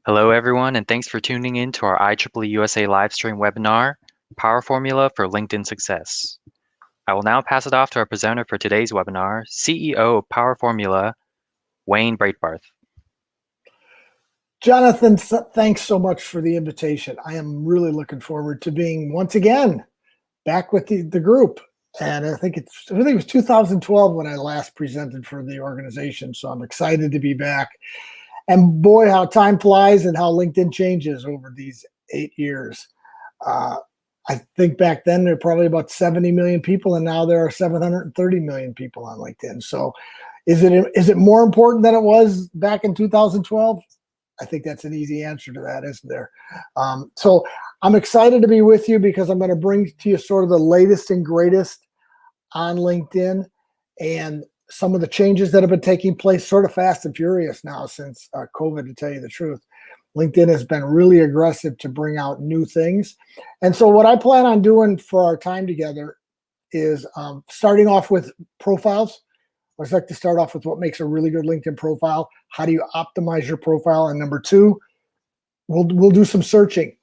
Hello, everyone, and thanks for tuning in to our IEEE USA livestream webinar, Power Formula for LinkedIn Success. I will now pass it off to our presenter for today's webinar, CEO of Power Formula, Wayne Breitbarth. Jonathan, thanks so much for the invitation. I am really looking forward to being once again back with the group. And I think it was 2012 when I last presented for the organization. So I'm excited to be back. And boy, how time flies and how LinkedIn changes over these 8 years. I think back then there were probably about 70 million people, and now there are 730 million people on LinkedIn. So is it more important than it was back in 2012? I think that's an easy answer to that, isn't there? So I'm excited to be with you because I'm going to bring to you sort of the latest and greatest on LinkedIn and some of the changes that have been taking place sort of fast and furious now since COVID, to tell you the truth. LinkedIn has been really aggressive to bring out new things. And so what I plan on doing for our time together is starting off with profiles. I like to start off with what makes a really good LinkedIn profile. How do you optimize your profile? And number two, we'll do some searching.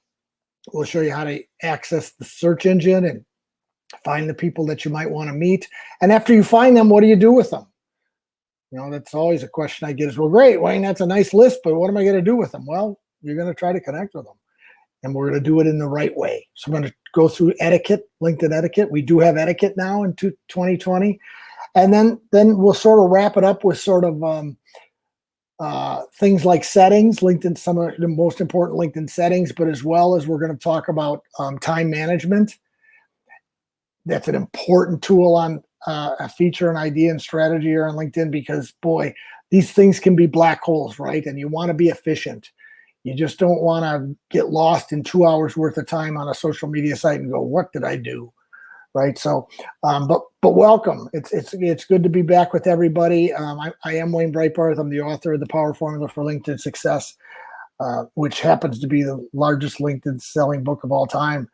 We'll show you how to access the search engine and find the people that you might want to meet. And after you find them, what do you do with them? You know, that's always a question I get is, well, great, Wayne, that's a nice list, but what am I going to do with them? Well, you're going to try to connect with them. And we're going to do it in the right way. So I'm going to go through etiquette, LinkedIn etiquette. We do have etiquette now in 2020. And then we'll sort of wrap it up with sort of things like settings, LinkedIn, some of the most important LinkedIn settings, but as well as we're going to talk about time management. That's an important tool on a feature, an idea, and strategy here on LinkedIn because, boy, these things can be black holes, right? And you want to be efficient. You just don't want to get lost in 2 hours worth of time on a social media site and go, what did I do? Right. So, but welcome. It's good to be back with everybody. I am Wayne Breitbarth. I'm the author of the Power Formula for LinkedIn Success, which happens to be the largest LinkedIn selling book of all time.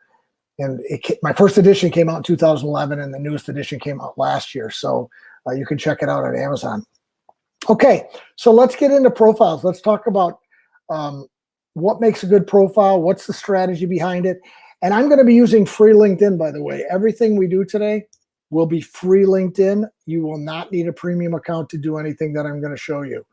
And my first edition came out in 2011, and the newest edition came out last year. So you can check it out on Amazon. Okay, so let's get into profiles. Let's talk about what makes a good profile. What's the strategy behind it? And I'm going to be using free LinkedIn, by the way. Everything we do today will be free LinkedIn. You will not need a premium account to do anything that I'm going to show you.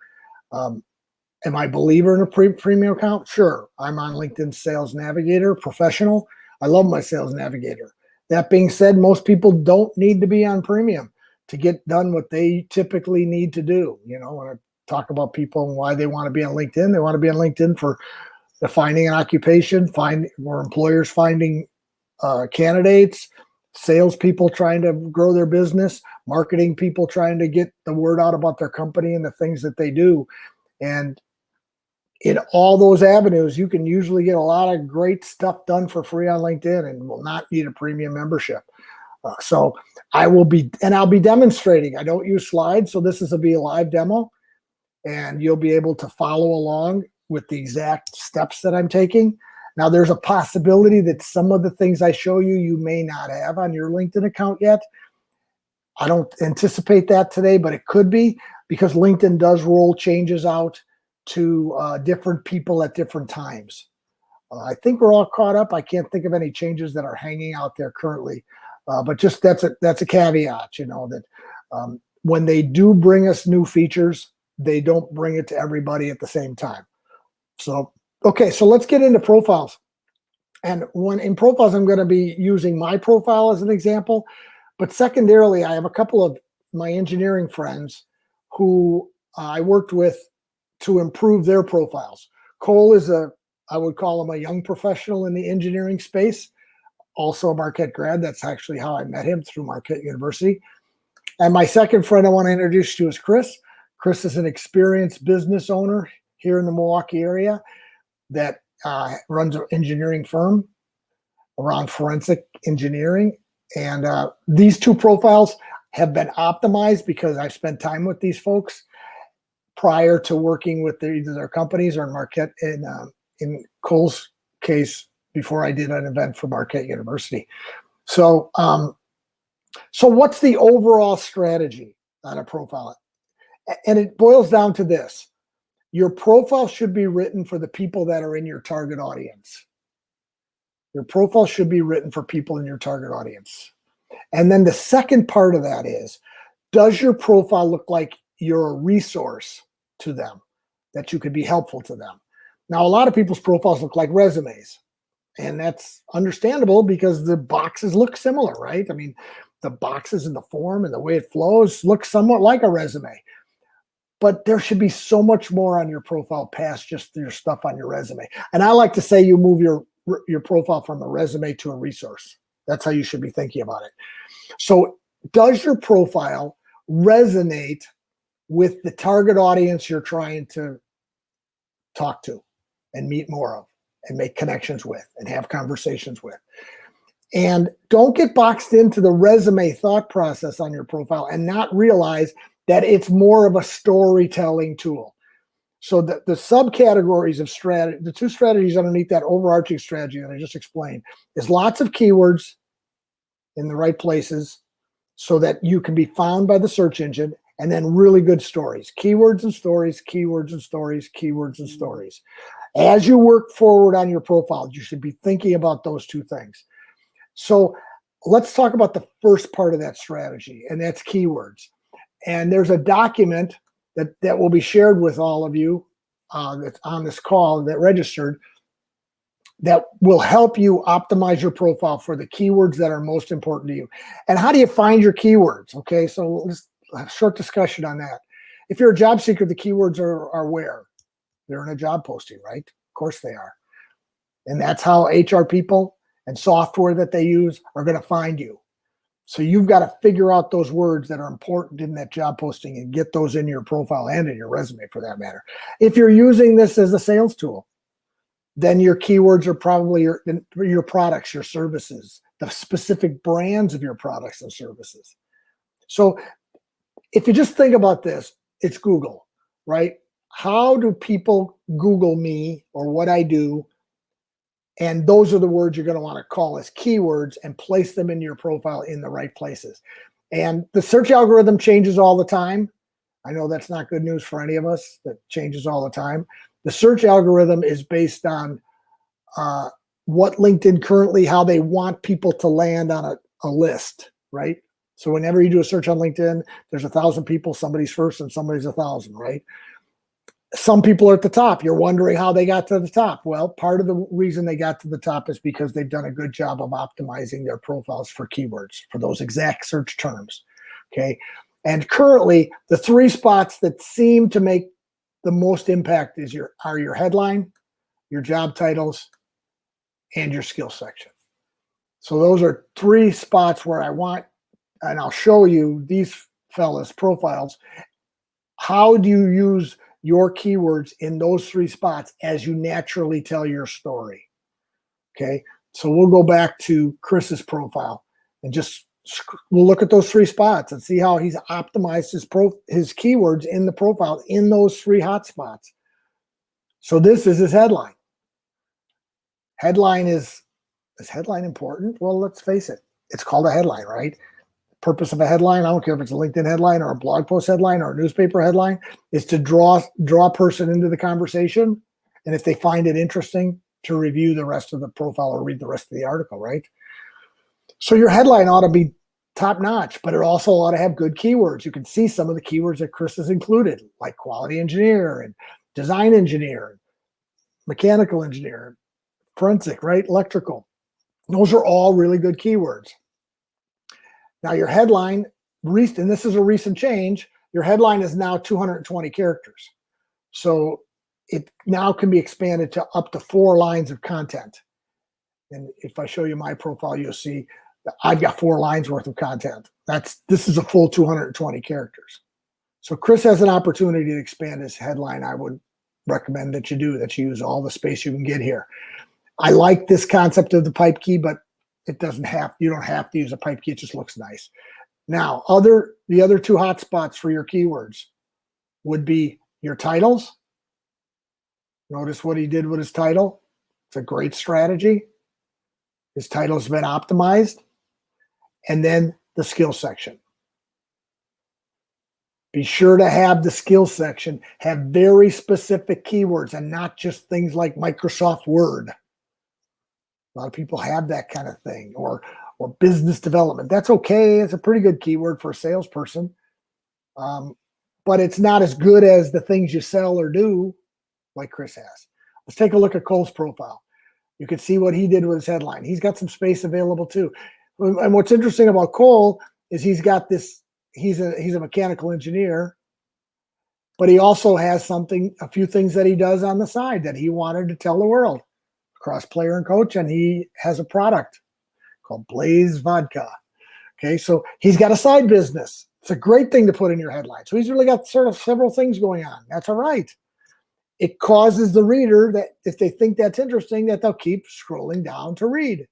Am I a believer in a premium account? Sure. I'm on LinkedIn Sales Navigator, professional. I love my Sales Navigator. That being said, most people don't need to be on premium to get done what they typically need to do. You know, when I talk about people and why they want to be on LinkedIn, they want to be on LinkedIn for finding an occupation, or employers finding candidates, salespeople trying to grow their business, marketing people trying to get the word out about their company and the things that they do. And in all those avenues, you can usually get a lot of great stuff done for free on LinkedIn and will not need a premium membership. So I'll be demonstrating. I don't use slides, so this will be a live demo, and you'll be able to follow along with the exact steps that I'm taking. Now, there's a possibility that some of the things I show you, you may not have on your LinkedIn account yet. I don't anticipate that today, but it could be because LinkedIn does roll changes out to different people at different times. I think we're all caught up. I can't think of any changes that are hanging out there currently, but just that's a caveat, you know, that when they do bring us new features, they don't bring it to everybody at the same time. So, okay, so let's get into profiles. And in profiles, I'm going to be using my profile as an example. But secondarily, I have a couple of my engineering friends who I worked with to improve their profiles. Cole is I would call him a young professional in the engineering space, also a Marquette grad. That's actually how I met him, through Marquette University. And my second friend I want to introduce you is Chris. Chris is an experienced business owner here in the Milwaukee area that runs an engineering firm around forensic engineering. And these two profiles have been optimized because I've spent time with these folks prior to working with either their companies or in Marquette. In Cole's case, before I did an event for Marquette University. So what's the overall strategy on a profile? And it boils down to this. your profile should be written for the people that are in your target audience. Your profile should be written for people in your target audience. And then the second part of that is, does your profile look like you're a resource to them, that you could be helpful to them? Now, a lot of people's profiles look like resumes, and that's understandable because the boxes look similar, right? I mean, the boxes in the form and the way it flows look somewhat like a resume. But there should be so much more on your profile past just your stuff on your resume. And I like to say you move your profile from a resume to a resource. That's how you should be thinking about it. So does your profile resonate with the target audience you're trying to talk to and meet more of and make connections with and have conversations with? And don't get boxed into the resume thought process on your profile and not realize that it's more of a storytelling tool. So the subcategories of strategy, the two strategies underneath that overarching strategy that I just explained, is lots of keywords in the right places so that you can be found by the search engine, and then really good stories. Keywords and stories, keywords and stories, keywords and stories. As you work forward on your profile, you should be thinking about those two things. So let's talk about the first part of that strategy, and that's keywords. And there's a document that will be shared with all of you that's on this call that registered that will help you optimize your profile for the keywords that are most important to you. And how do you find your keywords? Okay, so let's have a short discussion on that. If you're a job seeker, the keywords are where? They're in a job posting, right? Of course they are. And that's how HR people and software that they use are going to find you. So you've got to figure out those words that are important in that job posting and get those in your profile and in your resume for that matter. If you're using this as a sales tool, then your keywords are probably your products, your services, the specific brands of your products and services. So if you just think about this, it's Google, right? How do people Google me or what I do? And those are the words you're going to want to call as keywords and place them in your profile in the right places. And the search algorithm changes all the time. I know that's not good news for any of us. That changes all the time. The search algorithm is based on what LinkedIn currently, how they want people to land on a list, right? So whenever you do a search on LinkedIn, there's 1,000 people, somebody's first and somebody's 1,000, right? Some people are at the top. You're wondering how they got to the top. Well, part of the reason they got to the top is because they've done a good job of optimizing their profiles for keywords, for those exact search terms, okay? And currently, the three spots that seem to make the most impact are your headline, your job titles, and your skill section. So those are three spots where I want, and I'll show you these fellas' profiles. How do you use your keywords in those three spots as you naturally tell your story? Okay, so we'll go back to Chris's profile and we'll look at those three spots and see how he's optimized his keywords in the profile in those three hot spots. So this is his headline. Is headline important? Well, let's face it. It's called a headline, right? Purpose of a headline, I don't care if it's a LinkedIn headline or a blog post headline or a newspaper headline, is to draw a person into the conversation. And if they find it interesting, to review the rest of the profile or read the rest of the article, right? So your headline ought to be top notch, but it also ought to have good keywords. You can see some of the keywords that Chris has included, like quality engineer and design engineer, mechanical engineer, forensic, right? Electrical. Those are all really good keywords. Now your headline, and this is a recent change, your headline is now 220 characters. So it now can be expanded to up to 4 lines of content. And if I show you my profile, you'll see that I've got 4 lines worth of content. This is a full 220 characters. So Chris has an opportunity to expand his headline. I would recommend that you use all the space you can get here. I like this concept of the pipe key, but you don't have to use a pipe key. It just looks nice. Now, the other 2 hotspots for your keywords would be your titles. Notice what he did with his title. It's a great strategy. His title's been optimized. And then the skill section. Be sure to have the skill section have very specific keywords and not just things like Microsoft Word. A lot of people have that kind of thing, or business development. That's okay. It's a pretty good keyword for a salesperson. But it's not as good as the things you sell or do, like Chris has. Let's take a look at Cole's profile. You can see what he did with his headline. He's got some space available too. And what's interesting about Cole is he's got this, he's a mechanical engineer, but he also has a few things that he does on the side that he wanted to tell the world. Cross player and coach, and he has a product called Blaze Vodka. Okay, so he's got a side business. It's a great thing to put in your headline. So he's really got sort of several things going on. That's all right. It causes the reader that if they think that's interesting, that they'll keep scrolling down to read.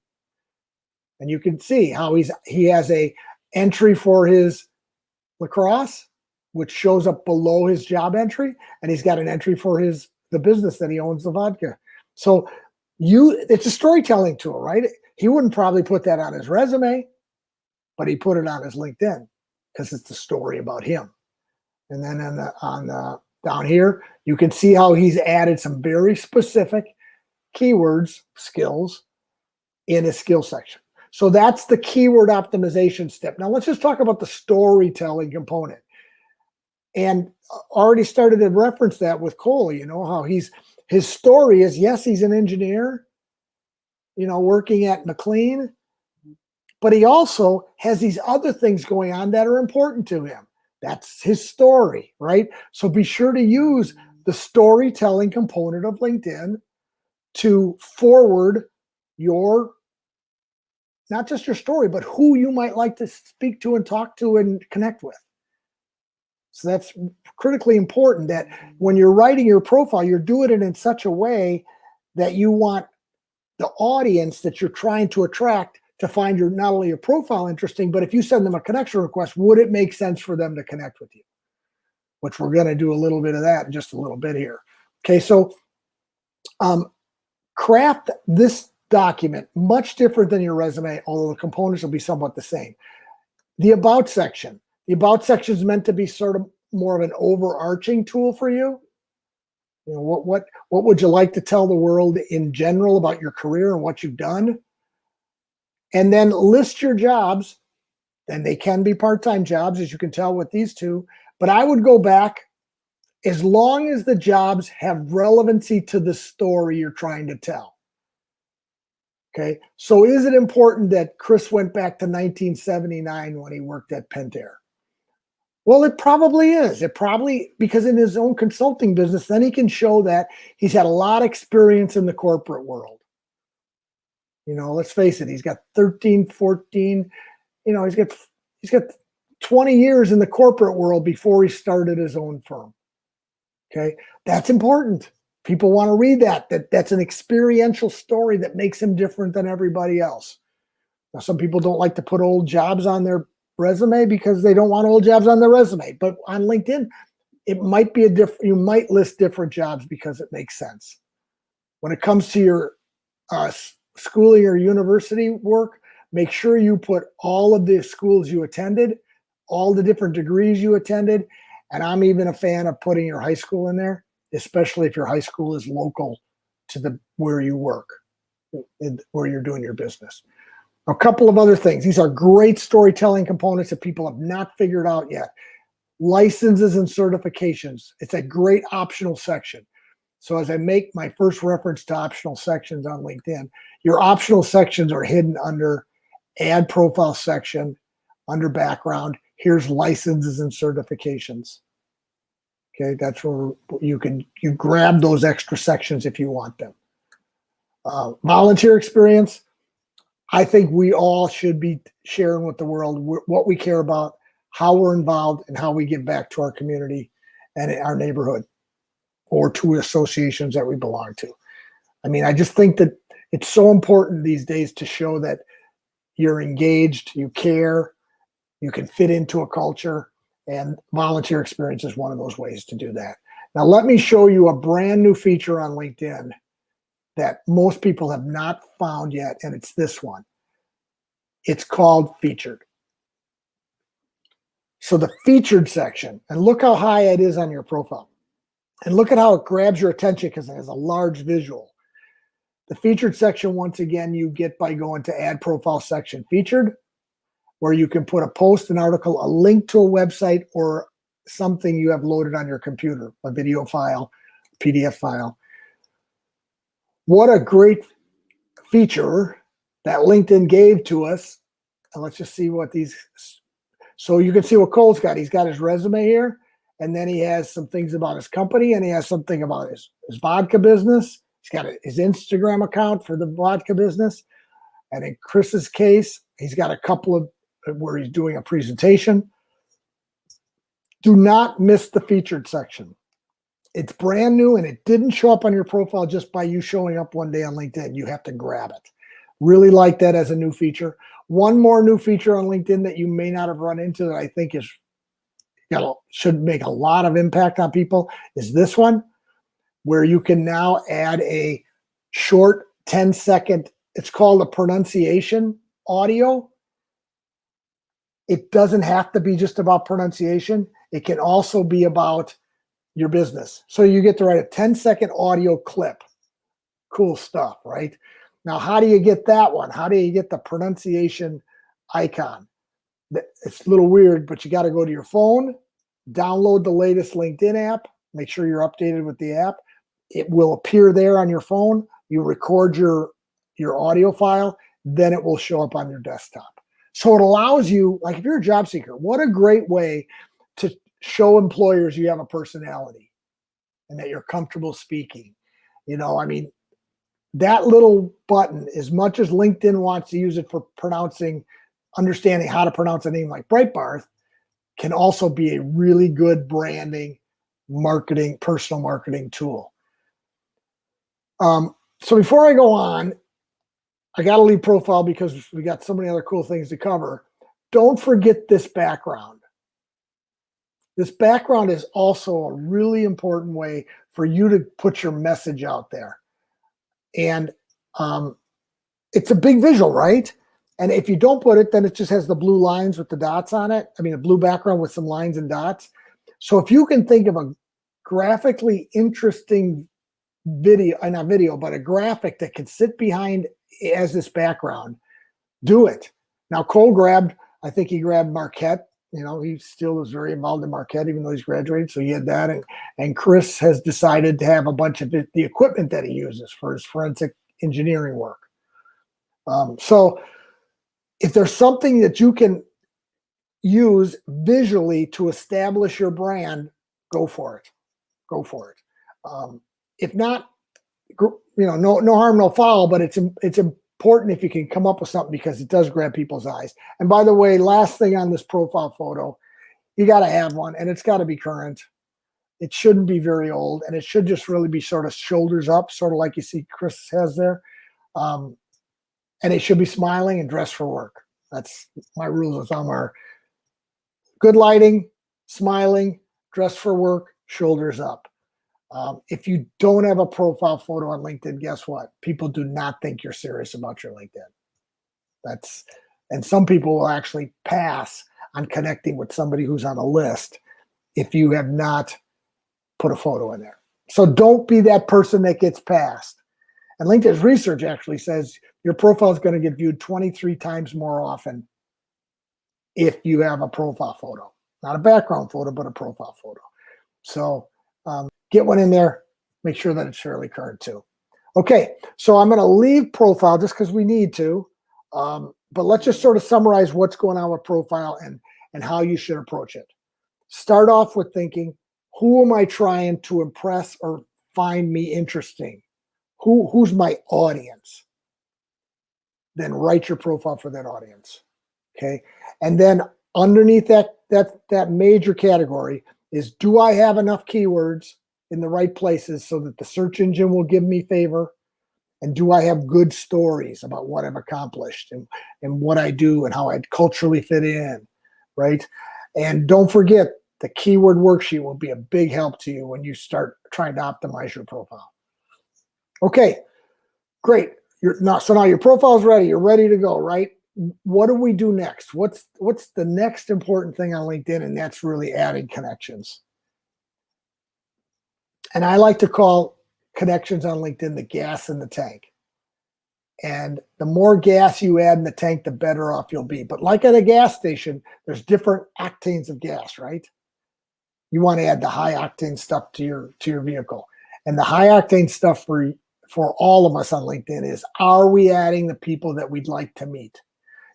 And you can see how he has a entry for his lacrosse, which shows up below his job entry, and he's got an entry for the business that he owns, the vodka. So it's a storytelling tool, right? He wouldn't probably put that on his resume, but he put it on his LinkedIn because it's the story about him. And then down here, you can see how he's added some very specific keywords, skills, in his skill section. So that's the keyword optimization step. Now let's just talk about the storytelling component. And already started to reference that with Cole, how his story is, yes, he's an engineer, working at McLean, but he also has these other things going on that are important to him. That's his story, right? So be sure to use the storytelling component of LinkedIn to forward not just your story, but who you might like to speak to and talk to and connect with. So that's critically important, that when you're writing your profile, you're doing it in such a way that you want the audience that you're trying to attract to find not only your profile interesting, but if you send them a connection request, would it make sense for them to connect with you? Which we're going to do a little bit of that in just a little bit here. Okay, so craft this document much different than your resume, although the components will be somewhat the same. The About section. The About section is meant to be sort of more of an overarching tool for you. What would you like to tell the world in general about your career and what you've done? And then list your jobs, and they can be part-time jobs, as you can tell with these two. But I would go back as long as the jobs have relevancy to the story you're trying to tell. Okay, so is it important that Chris went back to 1979 when he worked at Pentair? Well, it probably is. Because in his own consulting business, then he can show that he's had a lot of experience in the corporate world. Let's face it, he's got 13, 14, he's got 20 years in the corporate world before he started his own firm. Okay, that's important. People want to read that's an experiential story that makes him different than everybody else. Now, some people don't like to put old jobs on their resume because they don't want old jobs on their resume. But on LinkedIn, it might be you might list different jobs because it makes sense. When it comes to your schooling or university work, make sure you put all of the schools you attended, all the different degrees you attended. And I'm even a fan of putting your high school in there, especially if your high school is local to where you work, where you're doing your business. A couple of other things. These are great storytelling components that people have not figured out yet. Licenses and certifications. It's a great optional section. So as I make my first reference to optional sections on LinkedIn, your optional sections are hidden under add profile section, under background. Here's licenses and certifications. Okay, that's where you grab those extra sections if you want them. Volunteer experience. I think we all should be sharing with the world what we care about, how we're involved, and how we give back to our community and our neighborhood or to associations that we belong to. I mean, I just think that it's so important these days to show that you're engaged, you care, you can fit into a culture, and volunteer experience is one of those ways to do that. Now, let me show you a brand new feature on LinkedIn that most people have not found yet, and it's this one. It's called Featured. So the featured section, and look how high it is on your profile. And look at how it grabs your attention because it has a large visual. The featured section, once again, you get by going to add profile section featured, where you can put a post, an article, a link to a website, or something you have loaded on your computer, a video file, PDF file. What a great feature that LinkedIn gave to us. And let's just see what these, so you can see what Cole's got. He's got his resume here, and then he has some things about his company, and he has something about his vodka business. He's got his Instagram account for the vodka business. And in Chris's case, he's got a couple of where he's doing a presentation. Do not miss the featured section. It's brand new, and it didn't show up on your profile just by you showing up one day on LinkedIn. You have to grab it. Really like that as a new feature. One more new feature on LinkedIn that you may not have run into that I think is should make a lot of impact on people is this one, where you can now add a short 10-second, it's called a pronunciation audio. It doesn't have to be just about pronunciation. It can also be about your business. So you get to write a 10-second audio clip. Cool stuff, right? Now, how do you get that one? How do you get the pronunciation icon? It's a little weird, but you got to go to your phone, download the latest LinkedIn app, make sure you're updated with the app. It will appear there on your phone. You record your audio file, then it will show up on your desktop. So it allows you, like if you're a job seeker, what a great way to show employers you have a personality and that you're comfortable speaking. You know, I mean, that little button, as much as LinkedIn wants to use it for understanding how to pronounce a name like Breitbarth, can also be a really good branding, marketing, personal marketing tool. So before I go on, I got to leave profile because we got so many other cool things to cover. Don't forget this background. This background is also a really important way for you to put your message out there. And it's a big visual, right? And if you don't put it, then it just has the blue lines with the dots on it. I mean, a blue background with some lines and dots. So if you can think of a graphically interesting video, not video, but a graphic that can sit behind as this background, do it. Now, Cole I think he grabbed Marquette. You know, he still is very involved in Marquette, even though he's graduated. So he had that. And Chris has decided to have a bunch of the equipment that he uses for his forensic engineering work. So if there's something that you can use visually to establish your brand, go for it. Go for it. If not, you know, no harm, no foul, but it's important if you can come up with something because it does grab people's eyes. And by the way, last thing on this profile photo, you got to have one, and it's got to be current. It shouldn't be very old, and it should just really be sort of shoulders up, sort of like you see Chris has there. And it should be smiling and dressed for work. That's my rules of thumb are good lighting, smiling, dressed for work, shoulders up. If you don't have a profile photo on LinkedIn, guess what? People do not think you're serious about your LinkedIn. And some people will actually pass on connecting with somebody who's on a list if you have not put a photo in there. So don't be that person that gets passed. And LinkedIn's research actually says your profile is going to get viewed 23 times more often if you have a profile photo. Not a background photo, but a profile photo. So get one in there. Make sure that it's fairly current too. Okay, so I'm going to leave profile just because we need to. But let's just sort of summarize what's going on with profile and how you should approach it. Start off with thinking, who am I trying to impress or find me interesting? Who's my audience? Then write your profile for that audience. Okay. And then underneath that major category is, do I have enough keywords in the right places so that the search engine will give me favor? And do I have good stories about what I've accomplished and what I do and how I culturally fit in, right? And don't forget, the keyword worksheet will be a big help to you when you start trying to optimize your profile. Okay, great. So now your profile is ready. You're ready to go, right? what do we do next? What's the next important thing on LinkedIn? And that's really adding connections. And I like to call connections on LinkedIn the gas in the tank. And the more gas you add in the tank, the better off you'll be. But like at a gas station, there's different octanes of gas, right? You want to add the high octane stuff to your vehicle. And the high octane stuff for all of us on LinkedIn is, are we adding the people that we'd like to meet?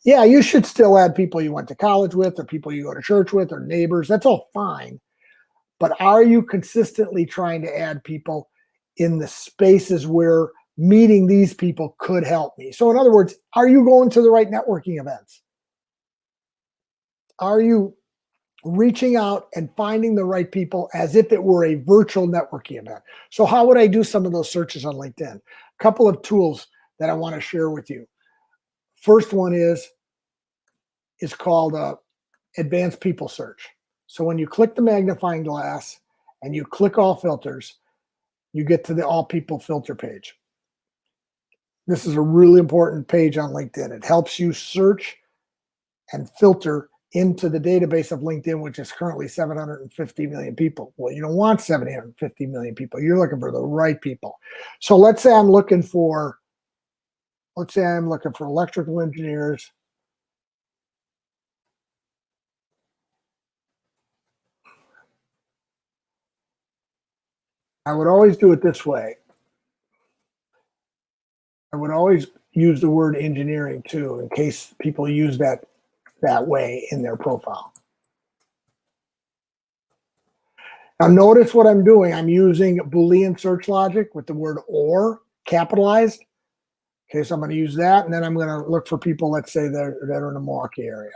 Yeah, you should still add people you went to college with, or people you go to church with, or neighbors. That's all fine. But are you consistently trying to add people in the spaces where meeting these people could help me? So in other words, are you going to the right networking events? Are you reaching out and finding the right people as if it were a virtual networking event? So how would I do some of those searches on LinkedIn? A couple of tools that I want to share with you. First one is called Advanced People Search. So when you click the magnifying glass and you click all filters, you get to the all people filter page. This is a really important page on LinkedIn. It helps you search and filter into the database of LinkedIn, which is currently 750 million people. Well, you don't want 750 million people. You're looking for the right people. So let's say I'm looking for electrical engineers. I would always do it this way. I would always use the word engineering too, in case people use that way in their profile. Now notice what I'm doing. I'm using Boolean search logic with the word or capitalized. Okay, so I'm going to use that, and then I'm going to look for people, let's say, that are in the Milwaukee area.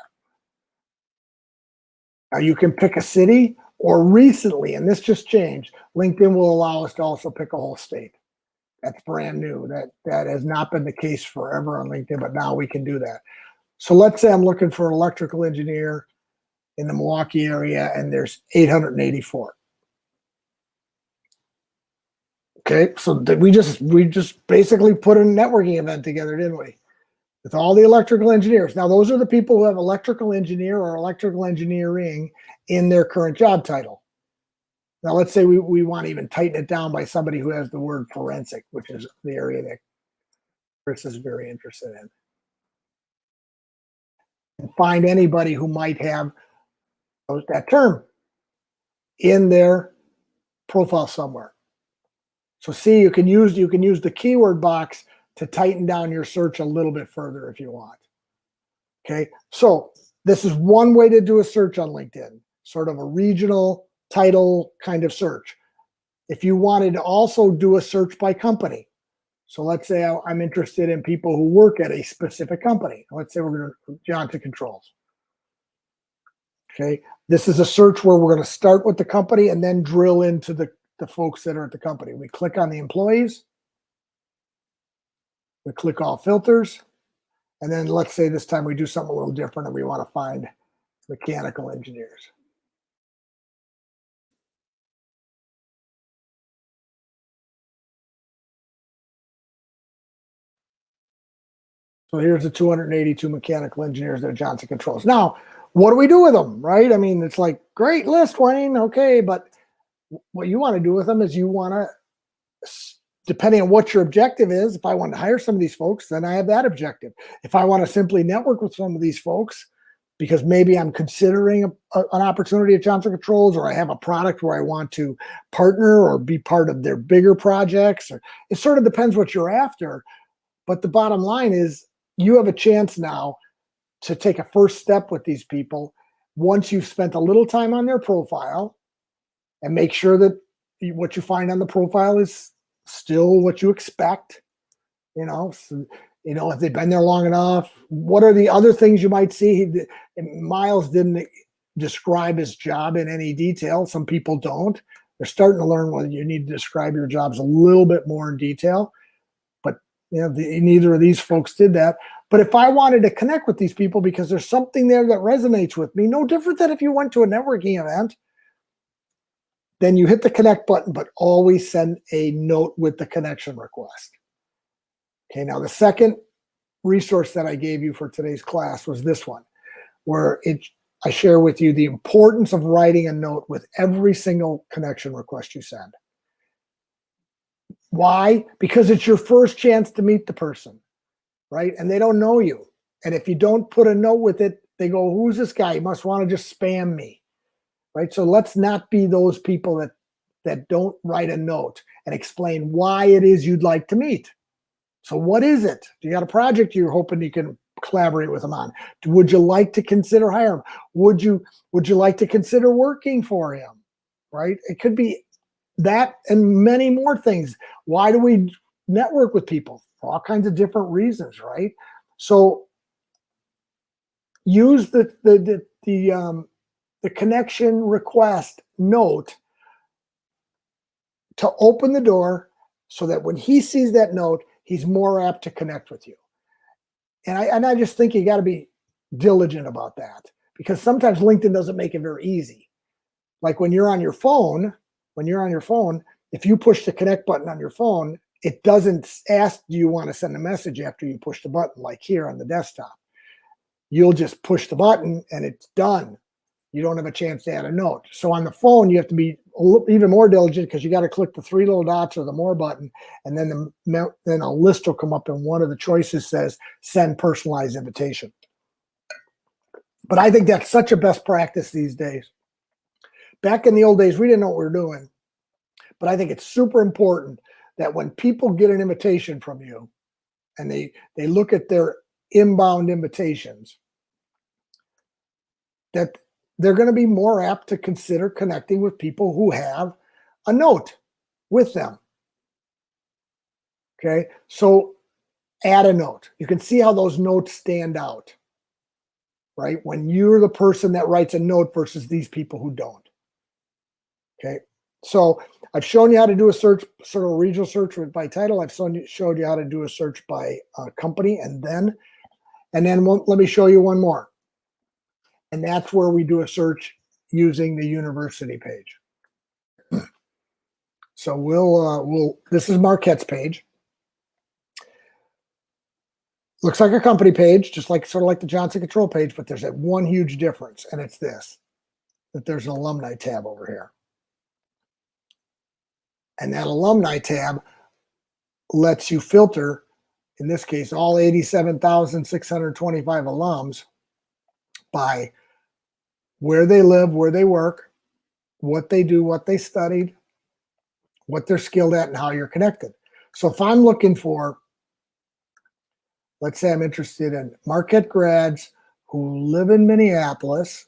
Now you can pick a city, or recently, and this just changed, LinkedIn will allow us to also pick a whole state. That's brand new. That has not been the case forever on LinkedIn, but now we can do that. So let's say I'm looking for an electrical engineer in the Milwaukee area, and there's 884. Okay, so we just basically put a networking event together, didn't we? With all the electrical engineers. Now, those are the people who have electrical engineer or electrical engineering in their current job title. Now, let's say we want to even tighten it down by somebody who has the word forensic, which is the area that Chris is very interested in. And find anybody who might have that term in their profile somewhere. So see, you can use the keyword box to tighten down your search a little bit further if you want. Okay, so this is one way to do a search on LinkedIn, sort of a regional title kind of search. If you wanted to also do a search by company, so let's say I'm interested in people who work at a specific company. Let's say we're going to Johnson Controls. Okay, this is a search where we're going to start with the company and then drill into the folks that are at the company. We click on the employees, we click all filters, and then let's say this time we do something a little different and we want to find mechanical engineers. So here's the 282 mechanical engineers at Johnson Controls. Now, what do we do with them, right? I mean, it's like, great list, Wayne, okay, but what you want to do with them is you want to, depending on what your objective is, if I want to hire some of these folks, then I have that objective. If I want to simply network with some of these folks, because maybe I'm considering an opportunity at Johnson Controls, or I have a product where I want to partner or be part of their bigger projects, or it sort of depends what you're after. But the bottom line is you have a chance now to take a first step with these people once you've spent a little time on their profile, and make sure that what you find on the profile is still what you expect. So, if they've been there long enough, what are the other things you might see? Miles didn't describe his job in any detail. Some people don't. They're starting to learn whether you need to describe your jobs a little bit more in detail. But neither of these folks did that. But if I wanted to connect with these people because there's something there that resonates with me, no different than if you went to a networking event, then you hit the connect button, but always send a note with the connection request. Okay, now the second resource that I gave you for today's class was this one, where I share with you the importance of writing a note with every single connection request you send. Why? Because it's your first chance to meet the person, right? And they don't know you. And if you don't put a note with it, they go, who's this guy? He must want to just spam me, right? So let's not be those people that don't write a note and explain why it is you'd like to meet. So what is it? Do you got a project you're hoping you can collaborate with them on? Would you like to consider hiring him? Would you like to consider working for him? Right? It could be that and many more things. Why do we network with people? For all kinds of different reasons, right? So use the connection request note to open the door so that when he sees that note, he's more apt to connect with you. And I just think you got to be diligent about that, because sometimes LinkedIn doesn't make it very easy. Like when you're on your phone, if you push the connect button on your phone, it doesn't ask, do you want to send a message after you push the button, like here on the desktop. You'll just push the button and it's done. You don't have a chance to add a note. So on the phone, you have to be even more diligent, because you got to click the 3 little dots or the more button, and then a list will come up, and one of the choices says send personalized invitation. But I think that's such a best practice these days. Back in the old days, we didn't know what we were doing, but I think it's super important that when people get an invitation from you and they look at their inbound invitations, that they're going to be more apt to consider connecting with people who have a note with them. Okay, so add a note. You can see how those notes stand out, right? When you're the person that writes a note versus these people who don't. Okay, so I've shown you how to do a search, sort of a regional search by title. I've showed you how to do a search by company, and then let me show you one more. And that's where we do a search using the university page. So this is Marquette's page. Looks like a company page, just like sort of like the Johnson Control page, but there's that one huge difference, and it's this, that there's an alumni tab over here. And that alumni tab lets you filter, in this case, all 87,625 alums by where they live, where they work, what they do, what they studied, what they're skilled at, and how you're connected. So if I'm looking for, let's say I'm interested in Marquette grads who live in Minneapolis,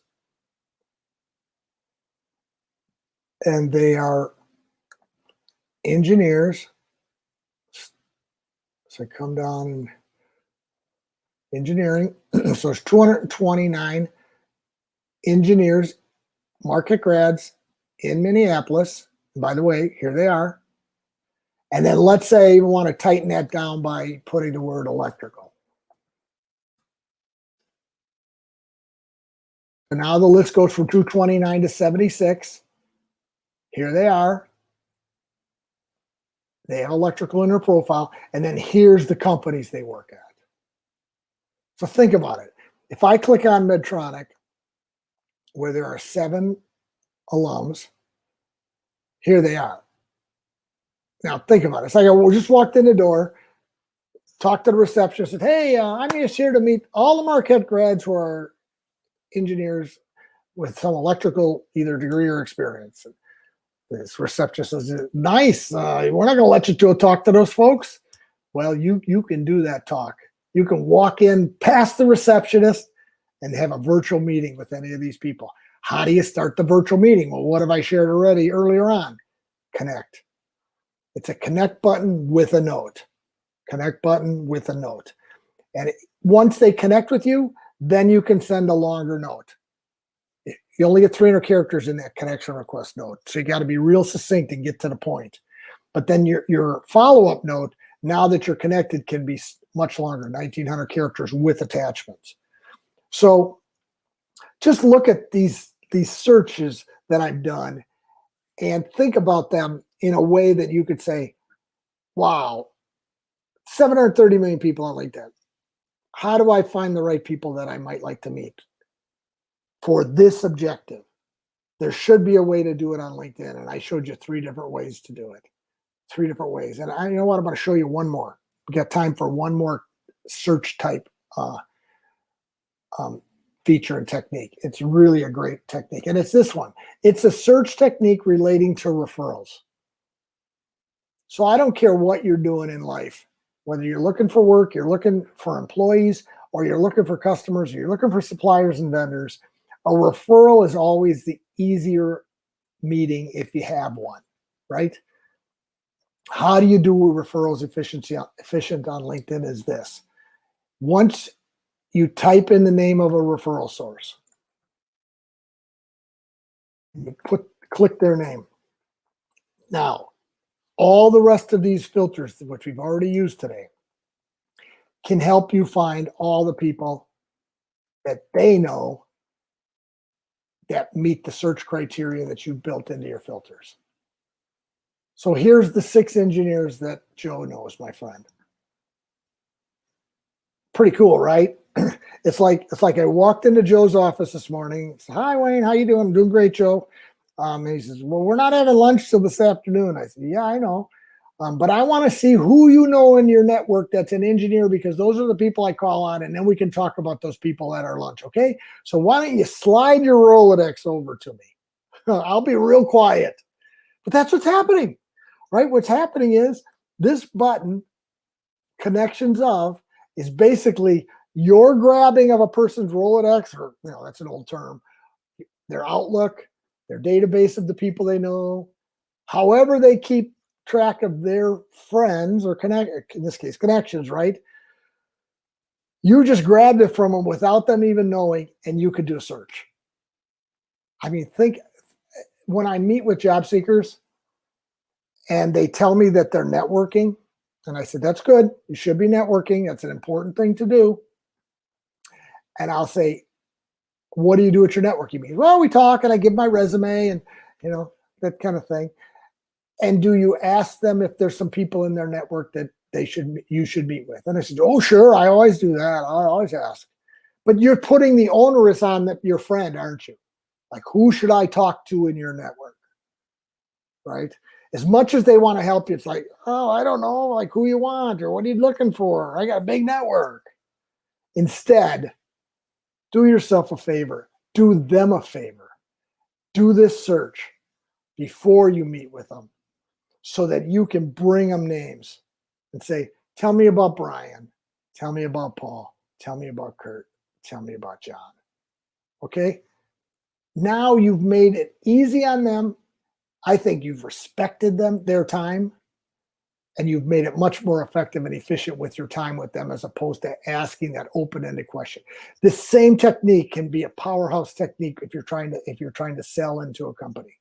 and they are engineers. So I come down in engineering. So it's 229 engineers, Marquette grads in Minneapolis. And by the way, here they are. And then let's say you want to tighten that down by putting the word electrical. So now the list goes from 229 to 76. Here they are. They have electrical in their profile. And then here's the companies they work at. So think about it. If I click on Medtronic, where there are 7 alums, here they are. Now think about it. It's like I just walked in the door, talked to the receptionist, said, hey, I'm just here to meet all the Marquette grads who are engineers with some electrical either degree or experience. And this receptionist says, nice. We're not going to let you go talk to those folks. Well, you can do that talk. You can walk in past the receptionist and have a virtual meeting with any of these people. How do you start the virtual meeting? Well, what have I shared already earlier on? Connect. It's a connect button with a note. Connect button with a note. And once they connect with you, then you can send a longer note. You only get 300 characters in that connection request note. So you got to be real succinct and get to the point. But then your follow-up note, now that you're connected, can be much longer, 1,900 characters with attachments. So just look at these searches that I've done and think about them in a way that you could say, wow, 730 million people on LinkedIn. how do I find the right people that I might like to meet for this objective? There should be a way to do it on LinkedIn. And I showed you 3 different ways to do it. 3 different ways. And you know what? I'm going to show you one more. We got time for one more search type feature and technique. It's really a great technique. And it's this one. It's a search technique relating to referrals. So I don't care what you're doing in life, whether you're looking for work, you're looking for employees, or you're looking for customers, or you're looking for suppliers and vendors. A referral is always the easier meeting if you have one, right? How do you do referrals efficient on LinkedIn is this. Once you type in the name of a referral source, you click their name. Now, all the rest of these filters, which we've already used today, can help you find all the people that they know that meet the search criteria that you built into your filters. So here's the 6 engineers that Joe knows, my friend. Pretty cool, right? It's like I walked into Joe's office this morning. Said, "Hi, Wayne. How you doing?" "I'm doing great, Joe." And he says, "Well, we're not having lunch till this afternoon." I said, "Yeah, I know. But I want to see who you know in your network that's an engineer, because those are the people I call on, and then we can talk about those people at our lunch, okay? So why don't you slide your Rolodex over to me? I'll be real quiet." But that's what's happening, right? What's happening is this button, Connections Of, is basically your grabbing of a person's Rolodex, or that's an old term, their Outlook, their database of the people they know, however they keep track of their friends, or in this case, connections, right? You just grabbed it from them without them even knowing, and you could do a search. I mean, think when I meet with job seekers and they tell me that they're networking, and I said, "That's good. You should be networking. That's an important thing to do." And I'll say, "What do you do at your networking meetings?" "Well, we talk and I give my resume and, that kind of thing." "And do you ask them if there's some people in their network that you should meet with?" And I said, "Oh, sure. I always do that. I always ask." But you're putting the onus on your friend, aren't you? Like, who should I talk to in your network? Right? As much as they want to help you, it's like, "Oh, I don't know, like who you want, or what are you looking for? I got a big network." Instead, do yourself a favor. Do them a favor. Do this search before you meet with them, so that you can bring them names and say, "Tell me about Brian. Tell me about Paul. Tell me about Kurt. Tell me about John." Okay? Now you've made it easy on them. I think you've respected their time, and you've made it much more effective and efficient with your time with them, as opposed to asking that open-ended question. This same technique can be a powerhouse technique if you're trying to sell into a company.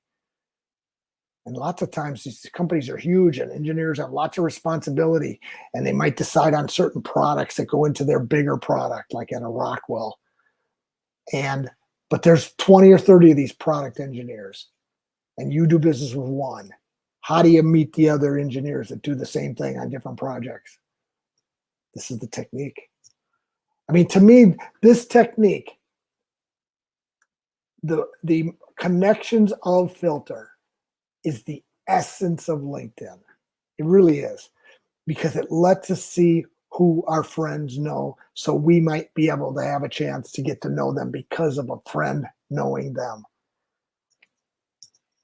And lots of times these companies are huge, and engineers have lots of responsibility, and they might decide on certain products that go into their bigger product, like at a Rockwell. But there's 20 or 30 of these product engineers, and you do business with one. How do you meet the other engineers that do the same thing on different projects? This is the technique. I mean, to me, this technique, the Connections Of filter, is the essence of LinkedIn. It really is, because it lets us see who our friends know, so we might be able to have a chance to get to know them because of a friend knowing them.